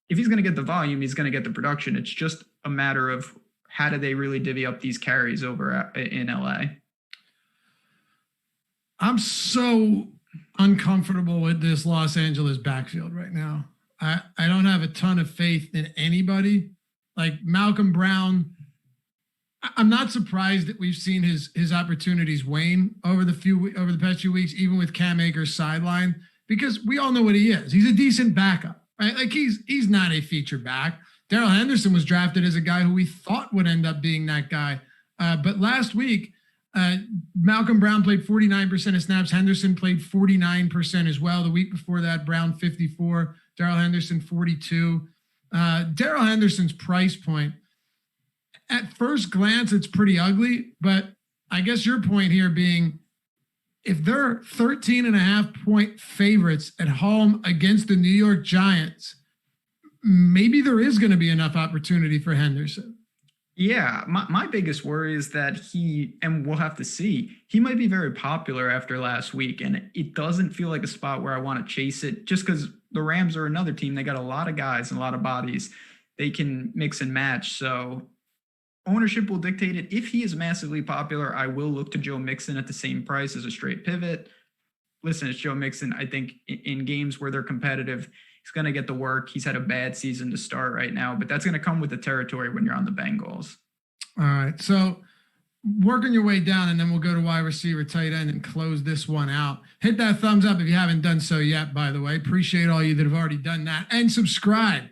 If he's going to get the volume, he's going to get the production. It's just a matter of how do they really divvy up these carries over in LA? I'm so uncomfortable with this Los Angeles backfield right now. I don't have a ton of faith in anybody. Like Malcolm Brown, I'm not surprised that we've seen his opportunities wane over the past few weeks, even with Cam Akers sideline, because we all know what he is. He's a decent backup, right? Like he's not a feature back. Darrell Henderson was drafted as a guy who we thought would end up being that guy. But last week, Malcolm Brown played 49% of snaps. Henderson played 49% as well. The week before that, Brown 54, Darrell Henderson 42. Darrell Henderson's price point, at first glance, it's pretty ugly, but I guess your point here being, if they're 13.5-point favorites at home against the New York Giants, maybe there is going to be enough opportunity for Henderson. Yeah, my biggest worry is that and we'll have to see, he might be very popular after last week, and it doesn't feel like a spot where I want to chase it, just because the Rams are another team. They got a lot of guys and a lot of bodies they can mix and match. So ownership will dictate it. If he is massively popular, I will look to Joe Mixon at the same price as a straight pivot. Listen, it's Joe Mixon. I think in games where they're competitive, he's going to get the work. He's had a bad season to start right now, but that's going to come with the territory when you're on the Bengals. All right. So working your way down, and then we'll go to wide receiver, tight end, and close this one out. Hit that thumbs up if you haven't done so yet, by the way. Appreciate all you that have already done that. And subscribe,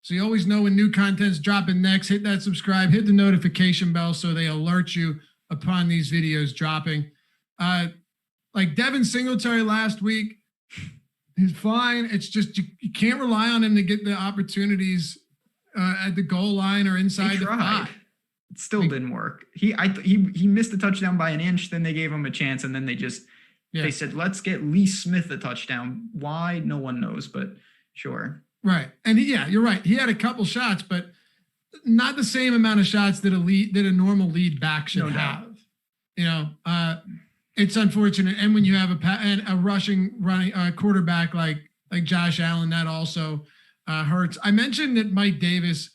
so you always know when new content's dropping next. Hit that subscribe. Hit the notification bell so they alert you upon these videos dropping. Like Devin Singletary last week, he's fine. It's just you can't rely on him to get the opportunities at the goal line or inside the 5. It still didn't work. He missed the touchdown by an inch. Then they gave him a chance, and then they said, let's get Lee Smith a touchdown. Why? No one knows, but sure. Right. And you're right. He had a couple shots, but not the same amount of shots that a normal lead back should have. It's unfortunate. And when you have a running quarterback like Josh Allen, that also hurts. I mentioned that Mike Davis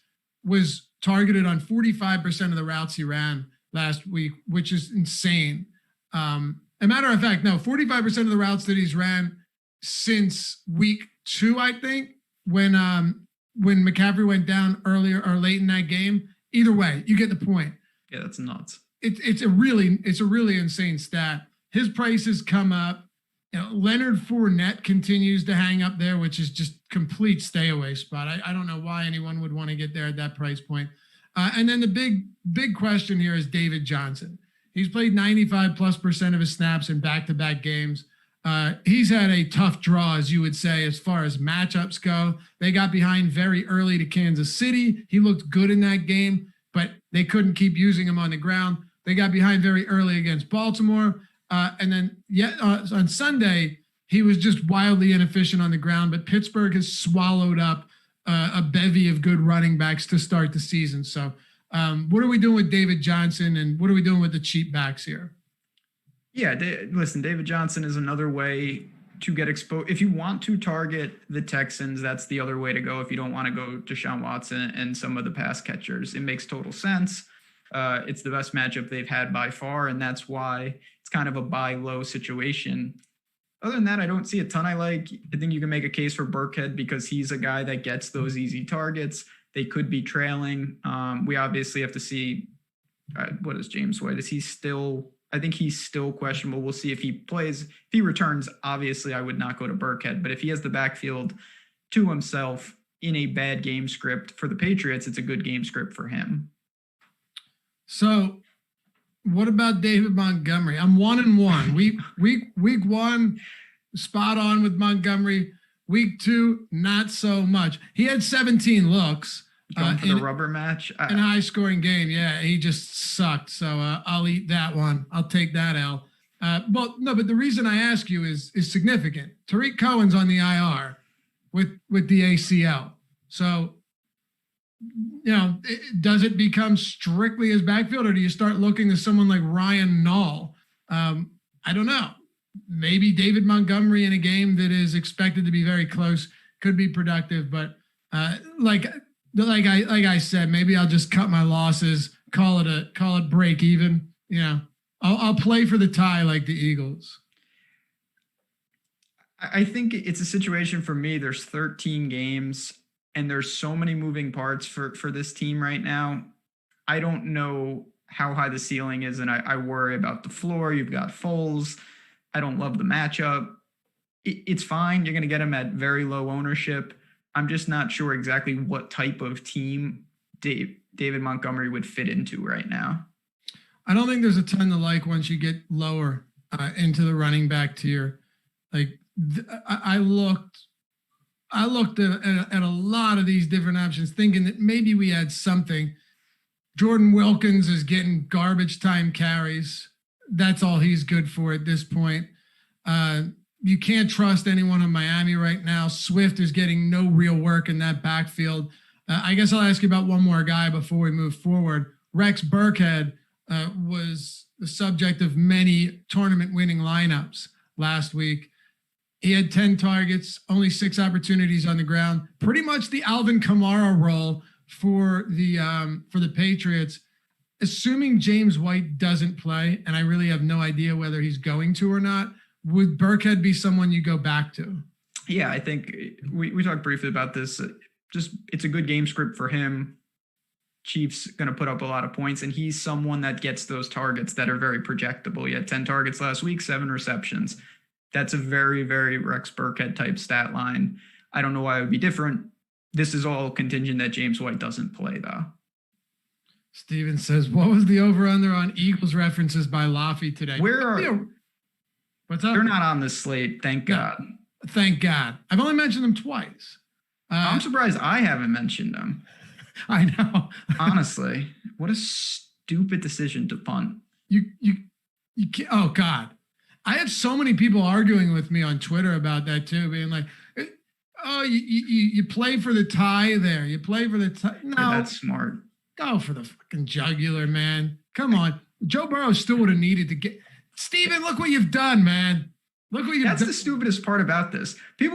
was targeted on 45% of the routes he ran last week, which is insane. A matter of fact, no, 45% of the routes that he's ran since week 2, I think, when McCaffrey went down earlier or late in that game. Either way, you get the point. Yeah, that's nuts. It's a really insane stat. His prices come up. Leonard Fournette continues to hang up there, which is just complete stay away spot. I don't know why anyone would want to get there at that price point. And then the big question here is David Johnson. He's played 95+% of his snaps in back-to-back games. He's had a tough draw, as you would say, as far as matchups go. They got behind very early to Kansas City. He looked good in that game, but they couldn't keep using him on the ground. They got behind very early against Baltimore. And then on Sunday, he was just wildly inefficient on the ground, but Pittsburgh has swallowed up a bevy of good running backs to start the season. So what are we doing with David Johnson, and what are we doing with the cheap backs here? Yeah, listen, David Johnson is another way to get exposed. If you want to target the Texans, that's the other way to go. If you don't want to go to Deshaun Watson and some of the pass catchers, it makes total sense. It's the best matchup they've had by far, and that's why it's kind of a buy low situation. Other than that, I don't see a ton I like. I think you can make a case for Burkhead because he's a guy that gets those easy targets. They could be trailing. We obviously have to see what is James White. Is he still? I think he's still questionable. We'll see if he plays. If he returns, obviously I would not go to Burkhead. But if he has the backfield to himself in a bad game script for the Patriots, it's a good game script for him. So what about David Montgomery? I'm 1-1. Week 1, spot on with Montgomery. Week 2, not so much. He had 17 looks. Going for the rubber match? In a high-scoring game, yeah, he just sucked. So I'll eat that one. I'll take that L. But the reason I ask you is significant. Tariq Cohen's on the IR with the ACL. So, does it become strictly his backfield, or do you start looking at someone like Ryan Nall? I don't know. Maybe David Montgomery in a game that is expected to be very close could be productive, but like I said, maybe I'll just cut my losses, call it break even. I'll play for the tie like the Eagles. I think it's a situation for me. There's 13 games and there's so many moving parts for this team right now. I don't know how high the ceiling is, and I worry about the floor. You've got Foles. I don't love the matchup. It's fine. You're going to get him at very low ownership. I'm just not sure exactly what type of team David Montgomery would fit into right now. I don't think there's a ton to like once you get lower into the running back tier. Like I looked at a lot of these different options, thinking that maybe we had something. Jordan Wilkins is getting garbage time carries. That's all he's good for at this point. You can't trust anyone in Miami right now. Swift is getting no real work in that backfield. I guess I'll ask you about one more guy before we move forward. Rex Burkhead was the subject of many tournament-winning lineups last week. He had 10 targets, only 6 opportunities on the ground. Pretty much the Alvin Kamara role for the Patriots. Assuming James White doesn't play, and I really have no idea whether he's going to or not, would Burkhead be someone you go back to? Yeah, I think we talked briefly about this. Just it's a good game script for him. Chiefs going to put up a lot of points, and he's someone that gets those targets that are very projectable. He had 10 targets last week, 7 receptions. That's a very, very Rex Burkhead type stat line. I don't know why it would be different. This is all contingent that James White doesn't play, though. Steven says, what was the over-under on Eagles references by Laffy today? What's up? They're not on this slate, thank God. Thank God. I've only mentioned them twice. I'm surprised I haven't mentioned them. I know. Honestly, what a stupid decision to punt. You can't, oh God. I have so many people arguing with me on Twitter about that too, being like, oh, you play for the tie there. You play for the tie. No. Yeah, that's smart. Go for the fucking jugular, man. Come on. Joe Burrow still would have needed to get. Steven, look what you've done, man. Look what you've done. That's the stupidest part about this. If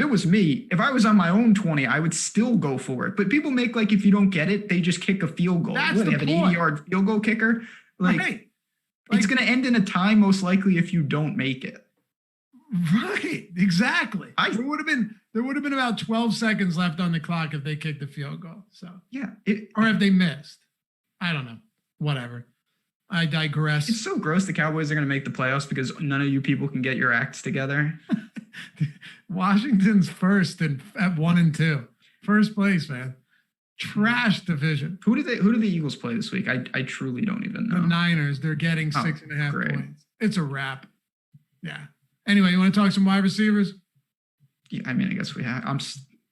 it was me, if I was on my own 20, I would still go for it. But people make like if you don't get it, they just kick a field goal. That's they have point. an 80-yard field goal kicker. Right. It's going to end in a tie most likely if you don't make it. Right. Exactly. There would have been about 12 seconds left on the clock if they kicked the field goal. So yeah. Or if they missed. I don't know. Whatever. I digress. It's so gross the Cowboys are going to make the playoffs because none of you people can get your acts together. Washington's first at 1-2. First place, man. Trash division. Who do the Eagles play this week? I truly don't even know. The Niners. They're getting 6.5 points. It's a wrap. Yeah. Anyway, you want to talk some wide receivers? Yeah, I guess we have.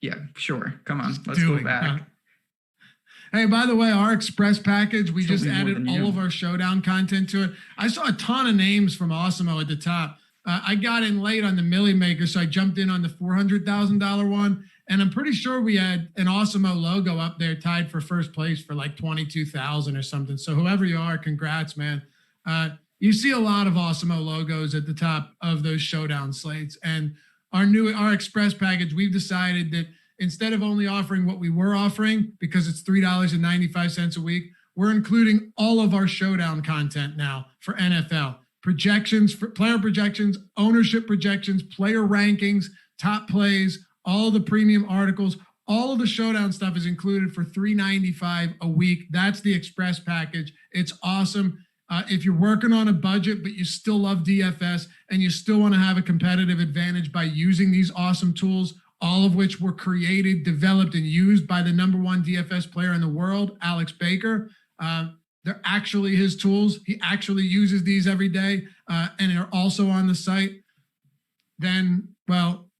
Yeah, sure. Come on. Let's go back. Hey, by the way, our Express package, we just me more added than all you. of our showdown content to it. I saw a ton of names from Awesemo at the top. I got in late on the Millie Maker, so I jumped in on the $400,000 one. And I'm pretty sure we had an Awesemo logo up there tied for first place for like 22,000 or something. So whoever you are, congrats, man. You see a lot of Awesemo logos at the top of those showdown slates. And our Express package, we've decided that instead of only offering what we were offering, because it's $3.95 a week, we're including all of our showdown content now for NFL projections, for player projections, ownership projections, player rankings, top plays, all the premium articles, all of the showdown stuff is included for $3.95 a week. That's the Express package. It's awesome. If you're working on a budget, but you still love DFS and you still want to have a competitive advantage by using these awesome tools, all of which were created, developed, and used by the #1 DFS player in the world, Alex Baker. They're actually his tools. He actually uses these every day, and they're also on the site. Then, well,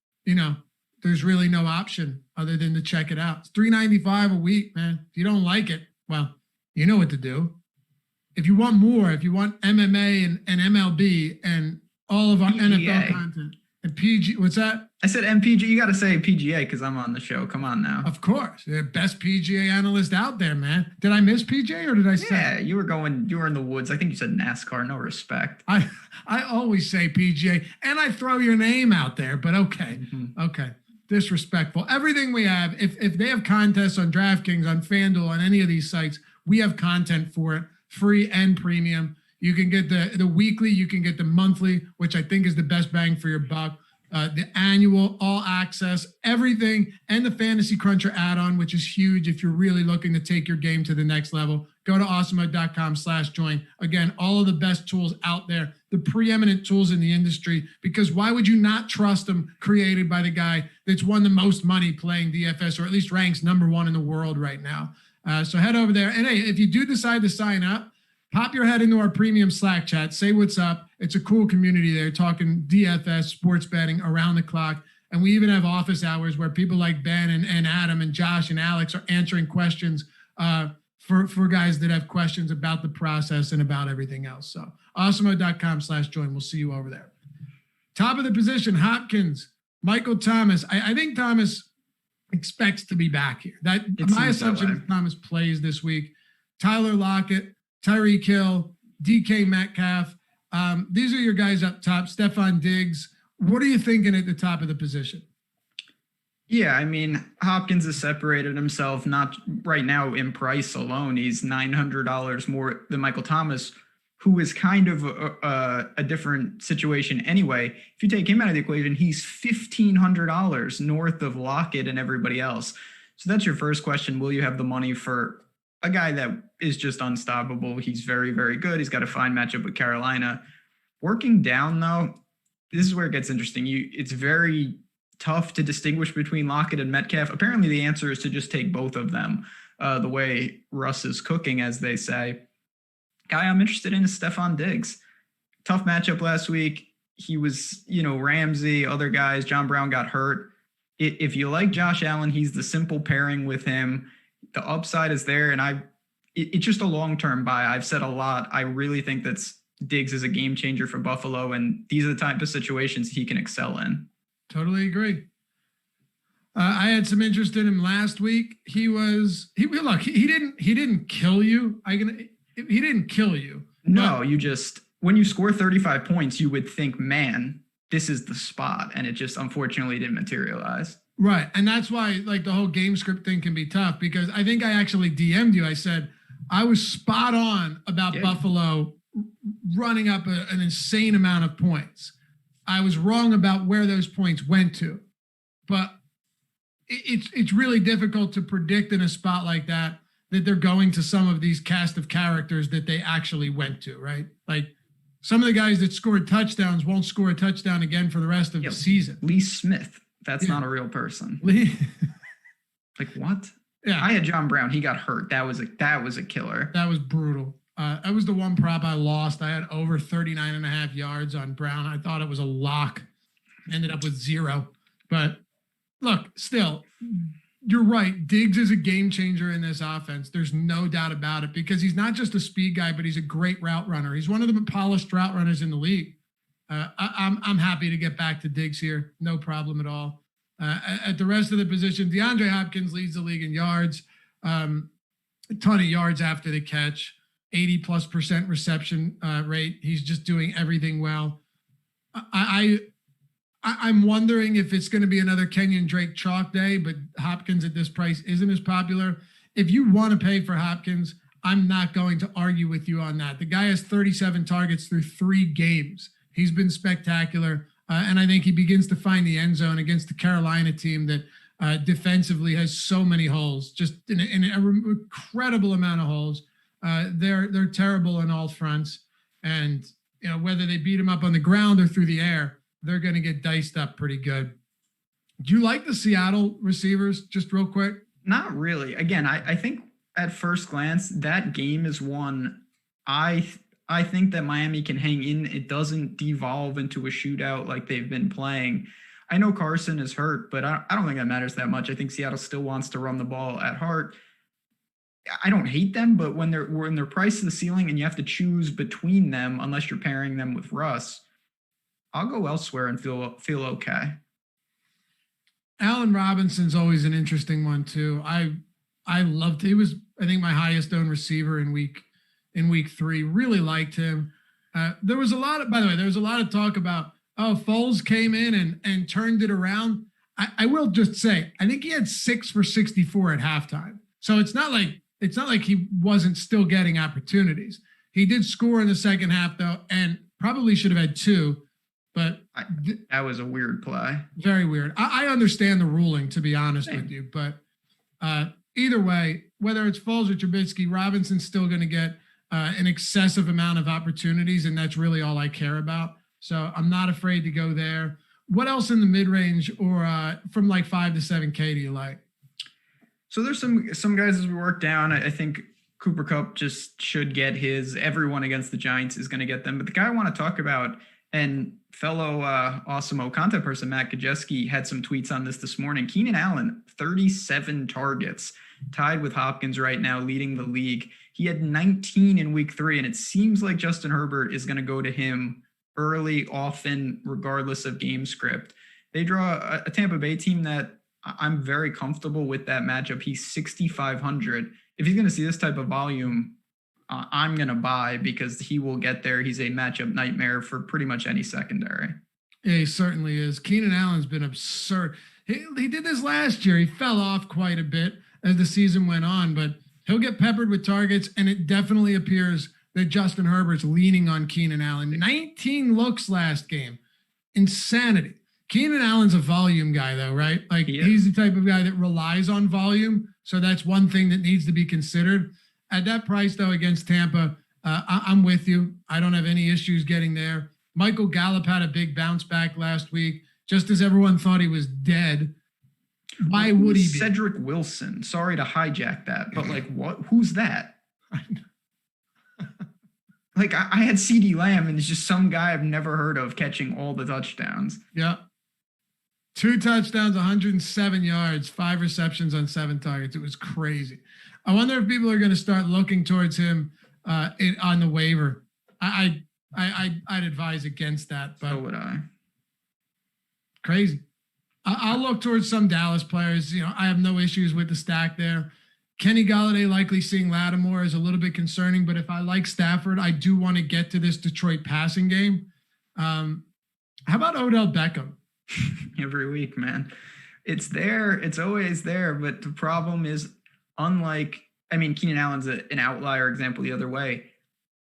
there's really no option other than to check it out. It's $3.95 a week, man. If you don't like it, well, you know what to do. If you want more, if you want MMA and MLB and all of our PGA. NFL content and PG, what's that? I said MPG. You got to say PGA because I'm on the show. Come on now. Of course, the best PGA analyst out there, man. Did I miss PGA or did I say? Yeah, you were in the woods. I think you said NASCAR. No respect. I always say PGA and I throw your name out there, but okay. Mm-hmm. Okay. Disrespectful. Everything we have, if they have contests on DraftKings, on FanDuel, on any of these sites, we have content for it, free and premium. You can get the weekly, you can get the monthly, which I think is the best bang for your buck. The annual, all access, everything, and the Fantasy Cruncher add-on, which is huge if you're really looking to take your game to the next level. Go to awesemo.com/join. Again, all of the best tools out there, the preeminent tools in the industry, because why would you not trust them, created by the guy that's won the most money playing DFS, or at least ranks #1 in the world right now. So head over there. And hey, if you do decide to sign up, pop your head into our premium Slack chat. Say what's up. It's a cool community there, talking DFS, sports betting around the clock. And we even have office hours where people like Ben and Adam and Josh and Alex are answering questions for guys that have questions about the process and about everything else. So awesemo.com/join. We'll see you over there. Top of the position, Hopkins, Michael Thomas. I think Thomas expects to be back here. My assumption is Thomas plays this week. Tyler Lockett, Tyreek Hill, DK Metcalf. These are your guys up top. Stephon Diggs. What are you thinking at the top of the position? Yeah, I mean, Hopkins has separated himself, not right now in price alone. He's $900 more than Michael Thomas, who is kind of a different situation anyway. If you take him out of the equation, he's $1,500 north of Lockett and everybody else. So that's your first question. Will you have the money for a guy that is just unstoppable? He's very, very good. He's got a fine matchup with Carolina. Working down, though, this is where it gets interesting. It's very tough to distinguish between Lockett and Metcalf. Apparently, the answer is to just take both of them, the way Russ is cooking, as they say. Guy I'm interested in is Stephon Diggs. Tough matchup last week. He was, Ramsey, other guys. John Brown got hurt. If you like Josh Allen, he's the simple pairing with him. The upside is there, and it's just a long-term buy. I've said a lot. I really think that Diggs is a game changer for Buffalo, and these are the type of situations he can excel in. Totally agree. I had some interest in him last week. He didn't kill you. He didn't kill you. No, when you score 35 points, you would think, man, this is the spot, and it just unfortunately didn't materialize. Right. And that's why the whole game script thing can be tough, because I think I actually DM'd you. I said I was spot on about Buffalo running up an insane amount of points. I was wrong about where those points went to, but it's really difficult to predict in a spot like that they're going to some of these cast of characters that they actually went to, right? Like some of the guys that scored touchdowns won't score a touchdown again for the rest of the season. Lee Smith. That's not a real person. Like what? Yeah. I had John Brown. He got hurt. That was a killer. That was brutal. That was the one prop I lost. I had over 39.5 yards on Brown. I thought it was a lock. Ended up with 0. But look, still, you're right. Diggs is a game changer in this offense. There's no doubt about it, because he's not just a speed guy, but he's a great route runner. He's one of the polished route runners in the league. I'm happy to get back to Diggs here. No problem at all. At the rest of the position, DeAndre Hopkins leads the league in yards, a ton of yards after the catch, 80+% reception rate. He's just doing everything well. I'm wondering if it's going to be another Kenyon Drake chalk day, but Hopkins at this price isn't as popular. If you want to pay for Hopkins, I'm not going to argue with you on that. The guy has 37 targets through 3 games. He's been spectacular. And I think he begins to find the end zone against the Carolina team that defensively has so many holes, just in an incredible amount of holes. They're terrible on all fronts. And whether they beat him up on the ground or through the air, they're going to get diced up pretty good. Do you like the Seattle receivers, just real quick? Not really. Again, I think at first glance, that game is one I think that Miami can hang in. It doesn't devolve into a shootout like they've been playing. I know Carson is hurt, but I don't think that matters that much. I think Seattle still wants to run the ball at heart. I don't hate them, but when they're priced to the ceiling and you have to choose between them, unless you're pairing them with Russ, I'll go elsewhere and feel okay. Allen Robinson's always an interesting one too. I loved. He was, I think, my highest owned receiver in week 3. Really liked him. There was a lot of talk about, Foles came in and turned it around. I will just say, I think he had 6 for 64 at halftime. So it's not like he wasn't still getting opportunities. He did score in the second half though, and probably should have had 2. But that was a weird play. Very weird. I understand the ruling, to be honest with you, but either way, whether it's Foles or Trubisky, Robinson's still going to get an excessive amount of opportunities, and that's really all I care about. So I'm not afraid to go there. What else in the mid-range or from like 5 to 7K do you like? So there's some guys as we work down. I think Cooper Kupp just should get his. Everyone against the Giants is going to get them. But the guy I want to talk about, and fellow Awesemo content person Matt Gajewski had some tweets on this morning. Keenan Allen, 37 targets, tied with Hopkins right now, leading the league. He had 19 in week 3, and it seems like Justin Herbert is going to go to him early, often, regardless of game script. They draw a Tampa Bay team that I'm very comfortable with that matchup. He's 6,500. If he's going to see this type of volume, I'm going to buy, because he will get there. He's a matchup nightmare for pretty much any secondary. Yeah, he certainly is. Keenan Allen's been absurd. He did this last year. He fell off quite a bit as the season went on, but he'll get peppered with targets, and it definitely appears that Justin Herbert's leaning on Keenan Allen. 19 looks last game. Insanity. Keenan Allen's a volume guy, though, right? Like, he's the type of guy that relies on volume, so that's one thing that needs to be considered. At that price, though, against Tampa, I'm with you. I don't have any issues getting there. Michael Gallup had a big bounce back last week, just as everyone thought he was dead. Why would he be? Cedric Wilson. Sorry to hijack that, but what? Who's that? I had CeeDee Lamb, and it's just some guy I've never heard of catching all the touchdowns. Yeah. 2 touchdowns, 107 yards, 5 receptions on 7 targets. It was crazy. I wonder if people are going to start looking towards him on the waiver. I'd advise against that. But so would I. Crazy. I'll look towards some Dallas players. I have no issues with the stack there. Kenny Golladay likely seeing Lattimore is a little bit concerning, but if I like Stafford, I do want to get to this Detroit passing game. How about Odell Beckham? Every week, man. It's there. It's always there. But the problem is, Keenan Allen's an outlier example the other way.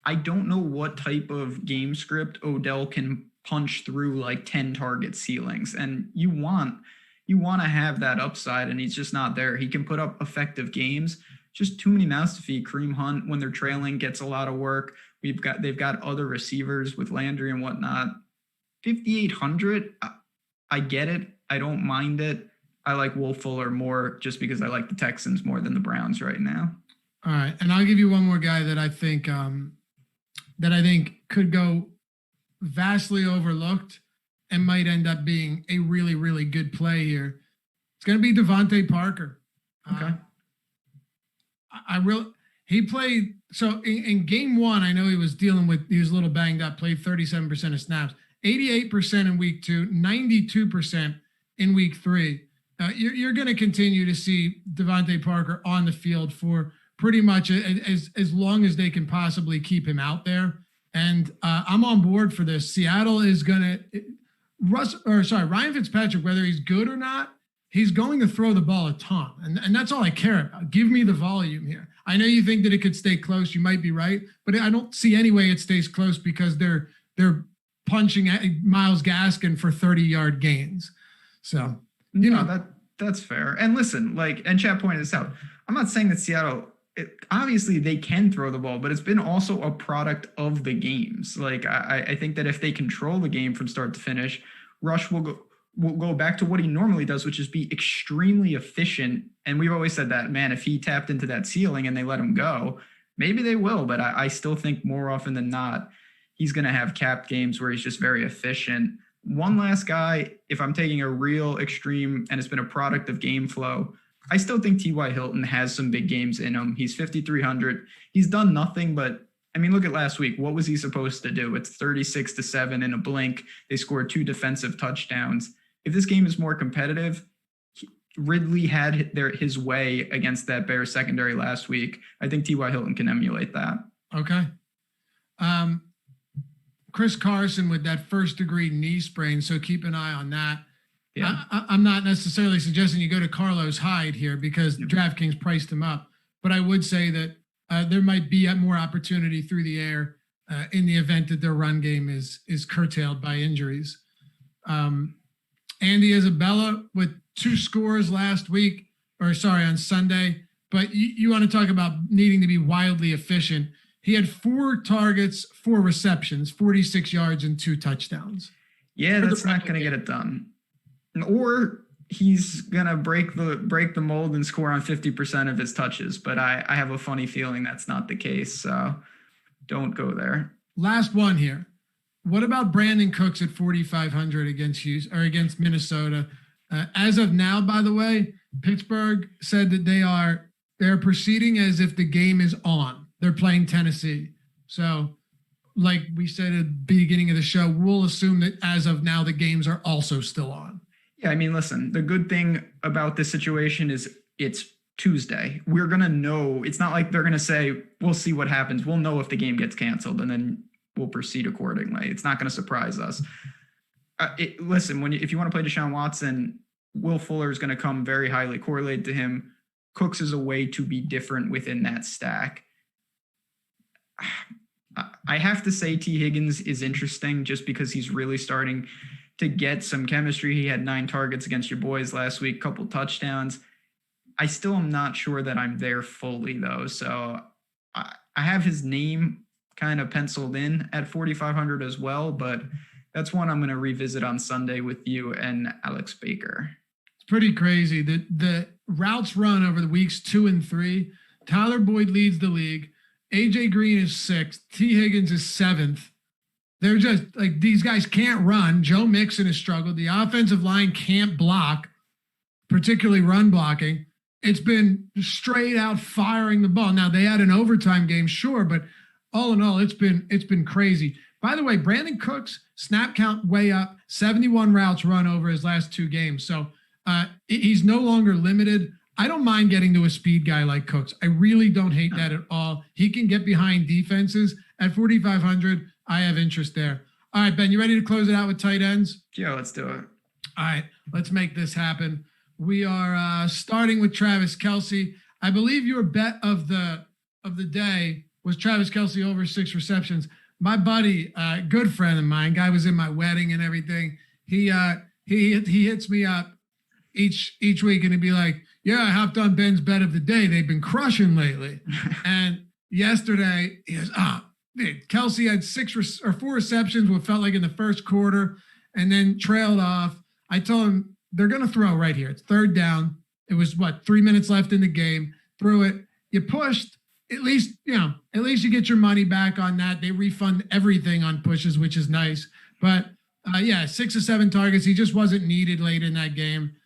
I don't know what type of game script Odell can punch through 10 target ceilings. And you want to have that upside, and he's just not there. He can put up effective games. Just too many mouths to feed. Kareem Hunt, when they're trailing, gets a lot of work. They've got other receivers with Landry and whatnot. 5,800. I get it. I don't mind it. I like Will Fuller more just because I like the Texans more than the Browns right now. All right. And I'll give you one more guy that I think could go vastly overlooked and might end up being a really, really good play here. It's going to be Devontae Parker. Okay. He played, so in game one, I know he was a little banged up, played 37% of snaps, 88% in week 2, 92% in week 3. You're going to continue to see Devontae Parker on the field for pretty much as long as they can possibly keep him out there. And I'm on board for this. Seattle is going to, Ryan Fitzpatrick, whether he's good or not, he's going to throw the ball a ton. And that's all I care about. Give me the volume here. I know you think that it could stay close. You might be right, but I don't see any way it stays close because they're punching at Myles Gaskin for 30-yard gains. So, that's fair. And listen, and Chad pointed this out. I'm not saying that Seattle, obviously they can throw the ball, but it's been also a product of the games. I think that if they control the game from start to finish, Rush will go back to what he normally does, which is be extremely efficient. And we've always said that, man, if he tapped into that ceiling and they let him go, maybe they will. But I still think more often than not, he's going to have capped games where he's just very efficient. One last guy, if I'm taking a real extreme and it's been a product of game flow, I still think T.Y. Hilton has some big games in him. He's 5,300. He's done nothing but, look at last week. What was he supposed to do? It's 36-7 in a blink. They scored 2 defensive touchdowns. If this game is more competitive, Ridley had his way against that Bears secondary last week. I think T.Y. Hilton can emulate that. Okay. Chris Carson with that first-degree knee sprain, so keep an eye on that. Yeah. I'm not necessarily suggesting you go to Carlos Hyde here because DraftKings priced him up, but I would say that there might be more opportunity through the air in the event that their run game is curtailed by injuries. Andy Isabella with 2 scores on Sunday, but you want to talk about needing to be wildly efficient. He had 4 targets, 4 receptions, 46 yards, and 2 touchdowns. Yeah, that's not going to get it done. Or he's going to break the mold and score on 50% of his touches. But I have a funny feeling that's not the case. So don't go there. Last one here. What about Brandon Cooks at 4,500 against Minnesota? As of now, by the way, Pittsburgh said that they're proceeding as if the game is on. They're playing Tennessee. So like we said at the beginning of the show, we'll assume that as of now, the games are also still on. Yeah, listen, the good thing about this situation is it's Tuesday. We're going to know. It's not like they're going to say, we'll see what happens. We'll know if the game gets canceled and then we'll proceed accordingly. It's not going to surprise us. Listen, if you want to play Deshaun Watson, Will Fuller is going to come very highly correlated to him. Cooks is a way to be different within that stack. I have to say T. Higgins is interesting just because he's really starting to get some chemistry. He had 9 targets against your boys last week, couple touchdowns. I still am not sure that I'm there fully though. So I have his name kind of penciled in at 4,500 as well, but that's one I'm going to revisit on Sunday with you and Alex Baker. It's pretty crazy that the routes run over the weeks 2 and 3. Tyler Boyd leads the league. AJ Green is 6th. T. Higgins is 7th. They're just like, these guys can't run. Joe Mixon has struggled. The offensive line can't block, particularly run blocking. It's been straight out firing the ball. Now they had an overtime game, sure, but all in all, it's been crazy. By the way, Brandon Cooks snap count way up, 71 routes run over his last 2 games. So he's no longer limited. I don't mind getting to a speed guy like Cooks. I really don't hate that at all. He can get behind defenses. At 4,500, I have interest there. All right, Ben, you ready to close it out with tight ends? Yeah, let's do it. All right, let's make this happen. We are starting with Travis Kelce. I believe your bet of the day was Travis Kelce over 6 receptions. My buddy, good friend of mine, guy was in my wedding and everything. He hits me up each week and he'd be like, yeah, I hopped on Ben's bet of the day. They've been crushing lately. And yesterday, he goes, Kelce had 4 receptions, what felt like in the first quarter, and then trailed off. I told him, they're going to throw right here. It's 3rd down. It was 3 minutes left in the game. Threw it. You pushed. At least you get your money back on that. They refund everything on pushes, which is nice. But 6 or 7 targets. He just wasn't needed late in that game.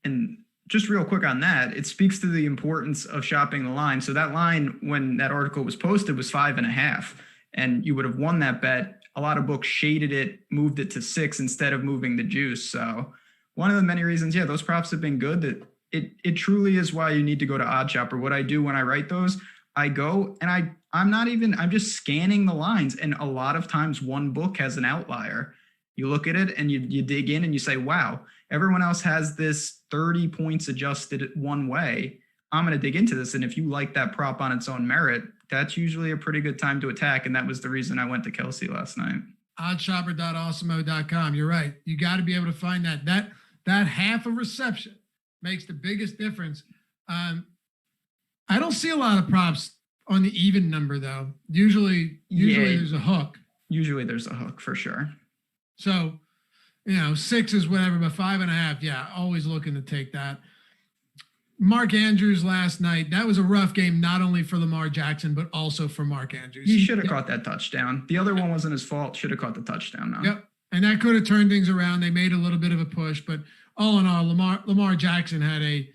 And just real quick on that, it speaks to the importance of shopping the line. So that line, when that article was posted, was 5.5, and you would have won that bet. A lot of books shaded it, moved it to 6 instead of moving the juice. So one of the many reasons, those props have been good. That it truly is why you need to go to OddsShopper. What I do when I write those, I go and I'm just scanning the lines, and a lot of times one book has an outlier. You look at it and you dig in and you say, wow, everyone else has this 30 points adjusted one way. I'm going to dig into this. And if you like that prop on its own merit, that's usually a pretty good time to attack. And that was the reason I went to Kelsey last night. Oddshopper.awesemo.com. You're right. You got to be able to find that half of reception makes the biggest difference. I don't see a lot of props on the even number though. Usually there's a hook. Usually there's a hook for sure. So, 6 is whatever, but 5.5. Always looking to take that. Mark Andrews last night, that was a rough game, not only for Lamar Jackson, but also for Mark Andrews. He should have caught that touchdown. The other one wasn't his fault. Should have caught the touchdown now. Yep. And that could have turned things around. They made a little bit of a push, but all in all, Lamar Jackson had a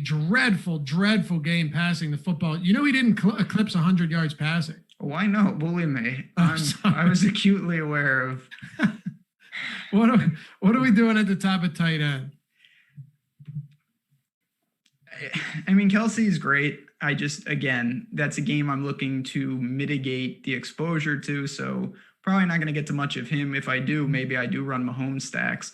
dreadful, dreadful game passing the football. He didn't eclipse 100 yards passing. Why not? Believe me. I was acutely aware of. What are we doing at the top of tight end? I mean, Kelsey's great. Again, that's a game I'm looking to mitigate the exposure to. So probably not going to get to much of him. If I do, maybe I do run Mahomes stacks.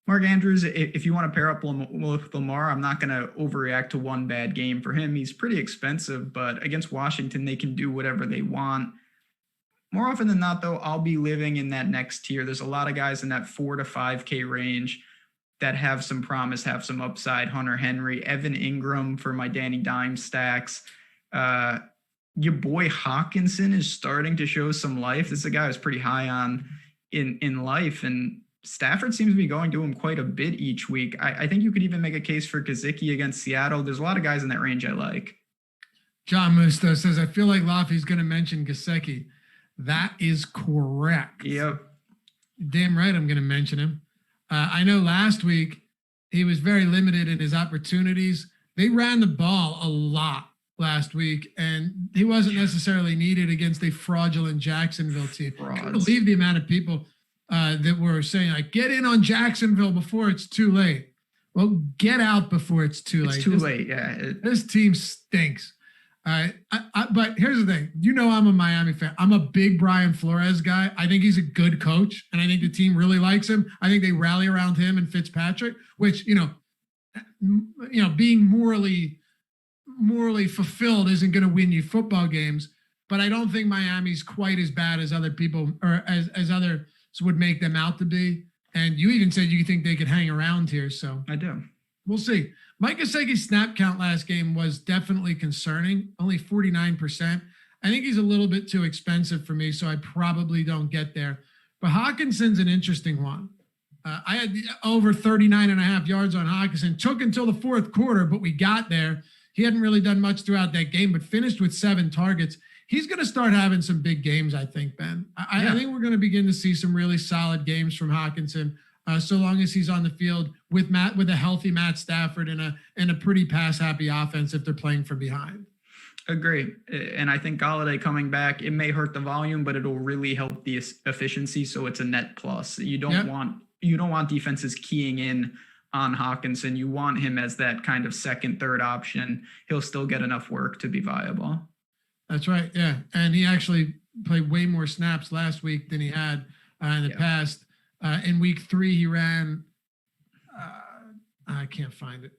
Mark Andrews, if you want to pair up with Lamar, I'm not going to overreact to one bad game for him. He's pretty expensive, but against Washington, they can do whatever they want. More often than not, though, I'll be living in that next tier. There's a lot of guys in that 4 to 5K range that have some promise, have some upside. Hunter Henry, Evan Ingram for my Danny Dimes stacks. Your boy Hawkinson is starting to show some life. This is a guy I was pretty high on in life, and Stafford seems to be going to him quite a bit each week. I think you could even make a case for Gesicki against Seattle. There's a lot of guys in that range I like. John Musto says, I feel like Laffy's going to mention Gesicki. That is correct. Yep. Damn right I'm going to mention him. I know last week he was very limited in his opportunities. They ran the ball a lot last week, and he wasn't necessarily needed against a fraudulent Jacksonville team. I can't believe the amount of people that were saying, like, get in on Jacksonville before it's too late. Well, get out before it's too late. It's too late, yeah. This team stinks. But here's the thing. I'm a Miami fan. I'm a big Brian Flores guy. I think he's a good coach, and I think the team really likes him. I think they rally around him and Fitzpatrick, which, being morally fulfilled isn't going to win you football games. But I don't think Miami's quite as bad as other people, or as others would make them out to be. And you even said you think they could hang around here. So I do. We'll see. Mike Gesicki's snap count last game was definitely concerning, only 49%. I think he's a little bit too expensive for me, so I probably don't get there. But Hawkinson's an interesting one. I had over 39.5 yards on Hawkinson. Took until the fourth quarter, but we got there. He hadn't really done much throughout that game, but finished with 7 targets. He's going to start having some big games, I think, Ben. I think we're going to begin to see some really solid games from Hawkinson. So long as he's on the field with a healthy Matt Stafford and a pretty pass happy offense if they're playing from behind. Agree. And I think Golladay coming back, it may hurt the volume, but it'll really help the efficiency. So it's a net plus. You don't want defenses keying in on Hawkinson. You want him as that kind of second, third option. He'll still get enough work to be viable. That's right. Yeah. And he actually played way more snaps last week than he had in the past. In week 3, he ran, I can't find it.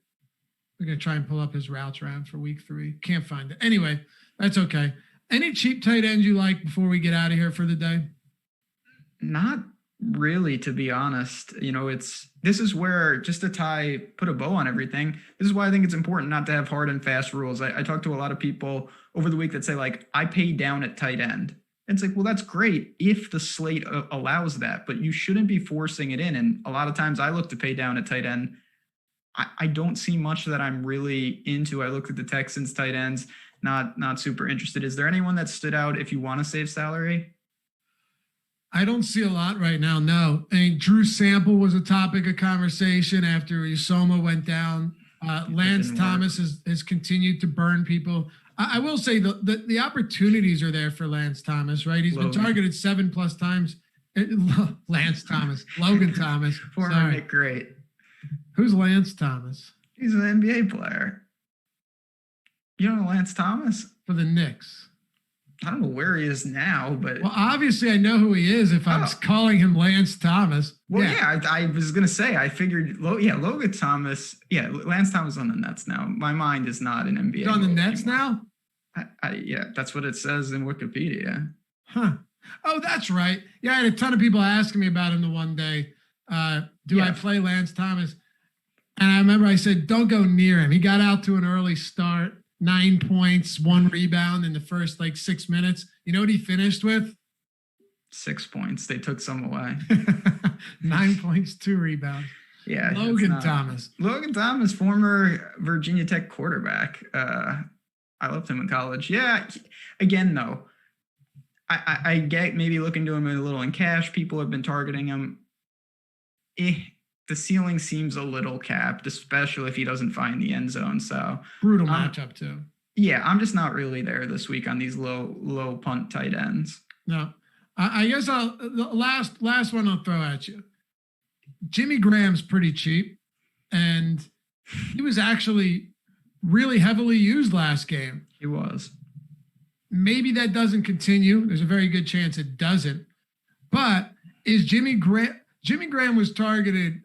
We're going to try and pull up his routes ran for week 3. Can't find it. Anyway, that's okay. Any cheap tight ends you like before we get out of here for the day? Not really, to be honest. This is where, just to put a bow on everything, this is why I think it's important not to have hard and fast rules. I talked to a lot of people over the week that say, like, I pay down at tight end. It's like, well, that's great if the slate allows that, but you shouldn't be forcing it in. And a lot of times I look to pay down at tight end. I don't see much that I'm really into. I looked at the Texans tight ends, not super interested. Is there anyone that stood out if you want to save salary? I don't see a lot right now. No. I mean, Drew Sample was a topic of conversation after Awesemo went down. Lance Thomas has continued to burn people. I will say the opportunities are there for Lance Thomas, right? He's been targeted 7+ times. Lance Thomas, Logan Thomas. Former Nick Great. Who's Lance Thomas? He's an NBA player. You know Lance Thomas? For the Knicks. I don't know where he is now, but... Well, obviously I know who he is if I'm calling him Lance Thomas. Well, yeah, I was going to say, I figured, Logan Thomas. Yeah, Lance Thomas on the Nets now. My mind is not an NBA. He's on the Nets now? Yeah, that's what it says in Wikipedia. Huh. Oh, that's right. Yeah, I had a ton of people asking me about him the one day. Do I play Lance Thomas? And I remember I said, don't go near him. He got out to an early start, 9 points, 1 rebound in the first 6 minutes. You know what he finished with? 6 points. They took some away. 9 points, 2 rebounds. Yeah. Logan Thomas. Logan Thomas, former Virginia Tech quarterback. I loved him in college. Yeah. Again, though, I get maybe looking to him a little in cash. People have been targeting him. The ceiling seems a little capped, especially if he doesn't find the end zone. So brutal matchup too. Yeah, I'm just not really there this week on these low punt tight ends. No, I guess the last one I'll throw at you. Jimmy Graham's pretty cheap, and he was actually really heavily used last game. He was. Maybe that doesn't continue. There's a very good chance it doesn't. But is Jimmy Graham was targeted,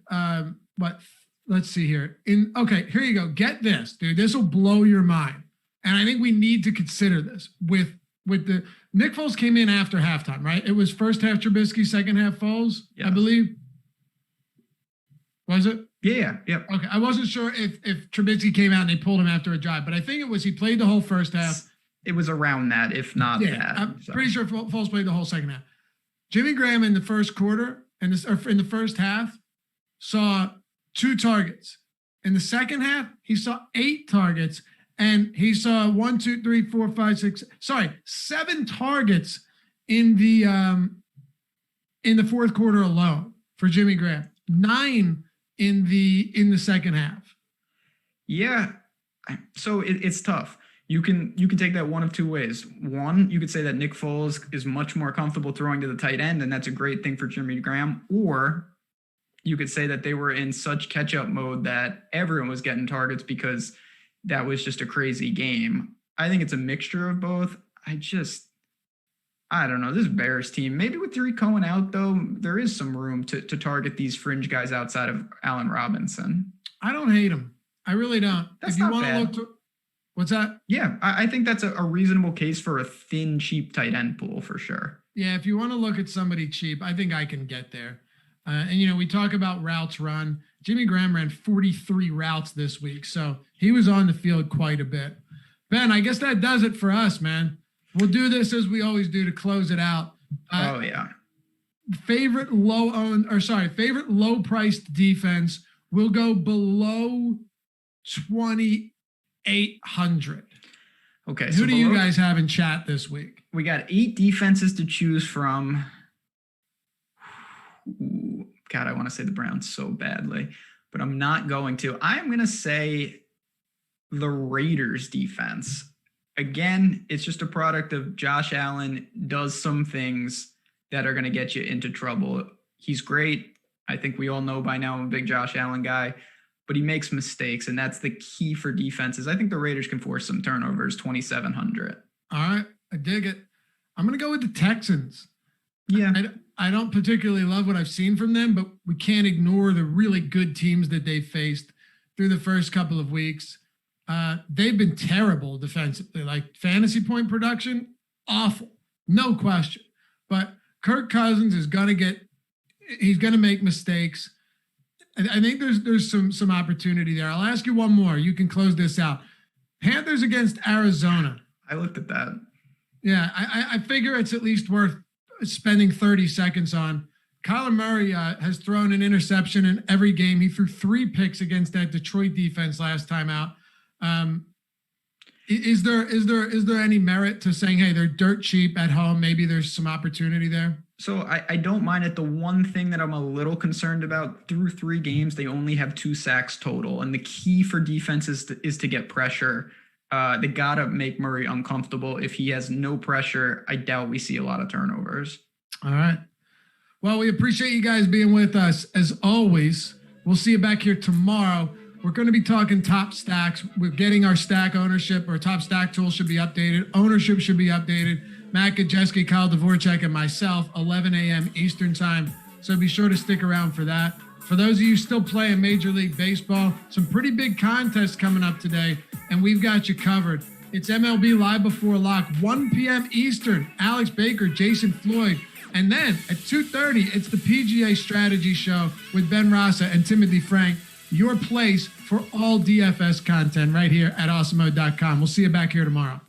let's see here. Okay, here you go. Get this, dude. This will blow your mind. And I think we need to consider this with the Nick Foles came in after halftime, right? It was first half Trubisky, second half Foles, yes. I believe. Was it? Yeah. Okay. I wasn't sure if Trubisky came out and they pulled him after a drive, but I think it was he played the whole first half. It was around that, if not that. I'm pretty sure Foles played the whole second half. Jimmy Graham in the first quarter in the first half saw 2 targets. In the second half, he saw 8 targets, and he saw 7 targets in the fourth quarter alone for Jimmy Graham. 9 in the second half. Yeah, so it's tough. You can take that one of 2 ways. One, you could say that Nick Foles is much more comfortable throwing to the tight end, and that's a great thing for Jimmy Graham. Or you could say that they were in such catch-up mode that everyone was getting targets because that was just a crazy game. I think it's a mixture of both. I don't know. This Bears team, maybe with Tariq Cohen out, though, there is some room to target these fringe guys outside of Allen Robinson. I don't hate him. I really don't. That's not bad. What's that? Yeah, I think that's a reasonable case for a thin, cheap tight end pool for sure. Yeah, if you want to look at somebody cheap, I think I can get there. And, we talk about routes run. Jimmy Graham ran 43 routes this week, so he was on the field quite a bit. Ben, I guess that does it for us, man. We'll do this as we always do to close it out. Favorite low-priced defense will go below 2,800. Okay. Who do you guys have in chat this week? We got 8 defenses to choose from. Ooh, God, I want to say the Browns so badly, but I'm not going to. I'm going to say the Raiders defense. Again, it's just a product of Josh Allen does some things that are going to get you into trouble. He's great. I think we all know by now I'm a big Josh Allen guy, but he makes mistakes, and that's the key for defenses. I think the Raiders can force some turnovers, 2,700. All right, I dig it. I'm going to go with the Texans. Yeah. I don't particularly love what I've seen from them, but we can't ignore the really good teams that they faced through the first couple of weeks. They've been terrible defensively, like fantasy point production, awful, no question. But Kirk Cousins is he's going to make mistakes. I think there's some opportunity there. I'll ask you one more. You can close this out. Panthers against Arizona. I looked at that. Yeah, I figure it's at least worth spending 30 seconds on. Kyler Murray has thrown an interception in every game. He threw 3 picks against that Detroit defense last time out. Is there any merit to saying, hey, they're dirt cheap at home? Maybe there's some opportunity there. So I don't mind it. The one thing that I'm a little concerned about, through 3 games, they only have 2 sacks total. And the key for defense is to get pressure. They got to make Murray uncomfortable. If he has no pressure, I doubt we see a lot of turnovers. All right. Well, we appreciate you guys being with us as always. We'll see you back here tomorrow. We're going to be talking top stacks. We're getting our stack ownership. Our top stack tool should be updated. Ownership should be updated. Matt Gajeski, Kyle Dvorak, and myself, 11 a.m. Eastern time. So be sure to stick around for that. For those of you still playing Major League Baseball, some pretty big contests coming up today, and we've got you covered. It's MLB Live Before Lock, 1 p.m. Eastern. Alex Baker, Jason Floyd. And then at 2:30, it's the PGA Strategy Show with Ben Rasa and Timothy Frank. Your place for all DFS content right here at Awesemo.com. We'll see you back here tomorrow.